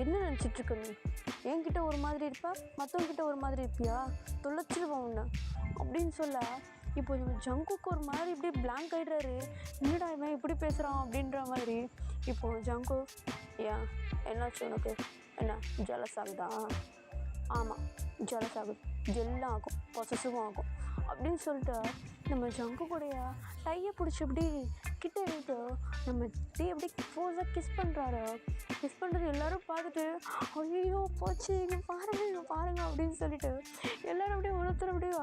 என்ன நினச்சிட்ருக்க, நீ என்கிட்ட ஒரு மாதிரி இருப்பா, மற்றவங்கிட்ட ஒரு மாதிரி இருப்பியா, தொலைச்சிடுவோம் ஒன்று அப்படின்னு சொல்ல. இப்போ நம்ம ஜங்குக்கு ஒரு மாதிரி இப்படி பிளாங்க் ஆகிடுறாரு. என்னடா இவன் இப்படி பேசுகிறான் அப்படின்ற மாதிரி. இப்போது ஜங்கு, ஏன் என்னாச்சு உனக்கு, என்ன ஜெலஸ் ஆகுதா? ஆமாம், ஜெலஸ் ஆகுது, ஜெல்லாம் ஆகும், பொசசிவும் ஆகும் அப்படின்னு சொல்லிட்டு நம்ம ஜங்கு கூடைய டையை பிடிச்சி இப்படி கிட்ட எடுத்து நம்ம டீ அப்படி ஃபோர்ஸாக கிஸ் பண்ணுறாரு. கிஸ் பண்ணுறது எல்லோரும் பார்த்துட்டு ஐயோ போச்சு, இங்கே பாருங்க அப்படின்னு சொல்லிட்டு எல்லோரும் அப்படியே ஒருத்தர் அப்படியே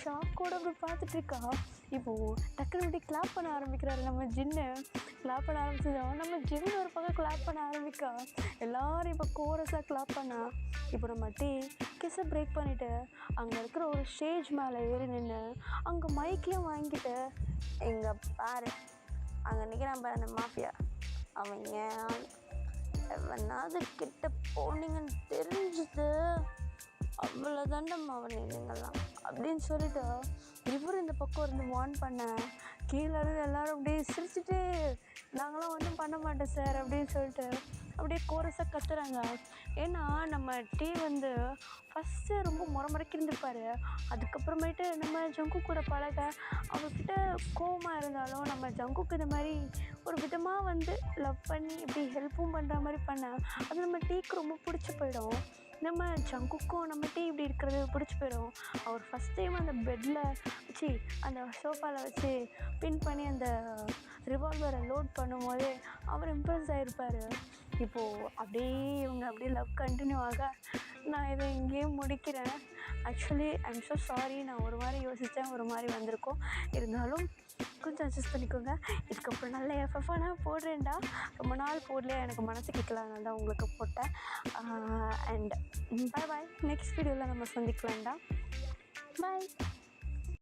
ஷாக்கோடு அப்படி பார்த்துட்ருக்கா. இப்போது டக்குனு இப்படி கிளாப் பண்ண ஆரம்பிக்கிறாரு நம்ம ஜின்னு. கிளாப் பண்ண ஆரம்பிச்சதும் நம்ம ஜின்னு ஒரு பக்கம் கிளாப் பண்ண ஆரம்பிக்கா. எல்லோரும் இப்போ கோரஸாக கிளாப் பண்ணா. இப்போ நம்ம டீ கிஸ்ஸை பிரேக் பண்ணிவிட்டு அங்கே இருக்கிற ஒரு ஸ்டேஜ் மேலே ஏறி நின்று அங்கே மைக்கையும் வாங்கிட்டு, இங்கே பாரு அங்கே நிற்கிறான் பாரு அந்த மாஃபியா, அவன் ஏன் எவனாவது கிட்ட போனீங்கன்னு தெரிஞ்சுது அவ்வளோதாண்டம்மா அவன் நீங்களாம் அப்படின்னு சொல்லிட்டு இவர் இந்த பக்கம் இருந்து வார்ன் பண்ண. கீழே இருந்து எல்லோரும் அப்படியே சிரிச்சுட்டு நாங்களாம் ஒன்றும் பண்ண மாட்டோம் சார் அப்படின்னு சொல்லிட்டு அப்படியே கோரஸாக கத்துறாங்க. ஏன்னா நம்ம டீ வந்து ஃபஸ்ட்டு ரொம்ப முறைக்கு இருந்திருப்பார். அதுக்கப்புறமேட்டு நம்ம ஜங்கு கூட பழக அவர்கிட்ட கோவமாக இருந்தாலும் நம்ம ஜங்குக்கு இந்த மாதிரி ஒரு விதமாக வந்து லவ் பண்ணி இப்படி ஹெல்ப்பும் பண்ணுற மாதிரி பண்ண அது நம்ம டீக்கு ரொம்ப பிடிச்சி போயிடும். நம்ம ஜங்குக்கும் நம்ம டீ இப்படி இருக்கிறது பிடிச்சி போயிடும். அவர் ஃபஸ்ட் டைம் அந்த பெட்டில் வச்சு அந்த சோஃபாவில் வச்சு பின் பண்ணி அந்த ரிவால்வரை லோட் பண்ணும் போதே அவர் இம்ப்ரெஸ் ஆகிருப்பார். இப்போது அப்படியே இவங்க அப்படியே லவ் கண்டினியூ ஆக நான் இதை இங்கேயே முடிக்கிறேன். ஆக்சுவலி ஐம் ஸோ சாரி, நான் ஒரு மாதிரி யோசித்தேன், ஒரு மாதிரி வந்திருக்கோம். இருந்தாலும் கொஞ்சம் அட்ஜஸ்ட் பண்ணிக்கோங்க. இதுக்கப்புறம் நல்ல எஃப்எஃபாக நான் போடுறேன்டா. ரொம்ப நாள் போடலையா, எனக்கு மனசு கேட்கலாம் தான் உங்களுக்கு போட்டேன். அண்ட் பாய் நெக்ஸ்ட் வீடியோவில் நம்ம சந்திக்கலாம்டா. பாய்.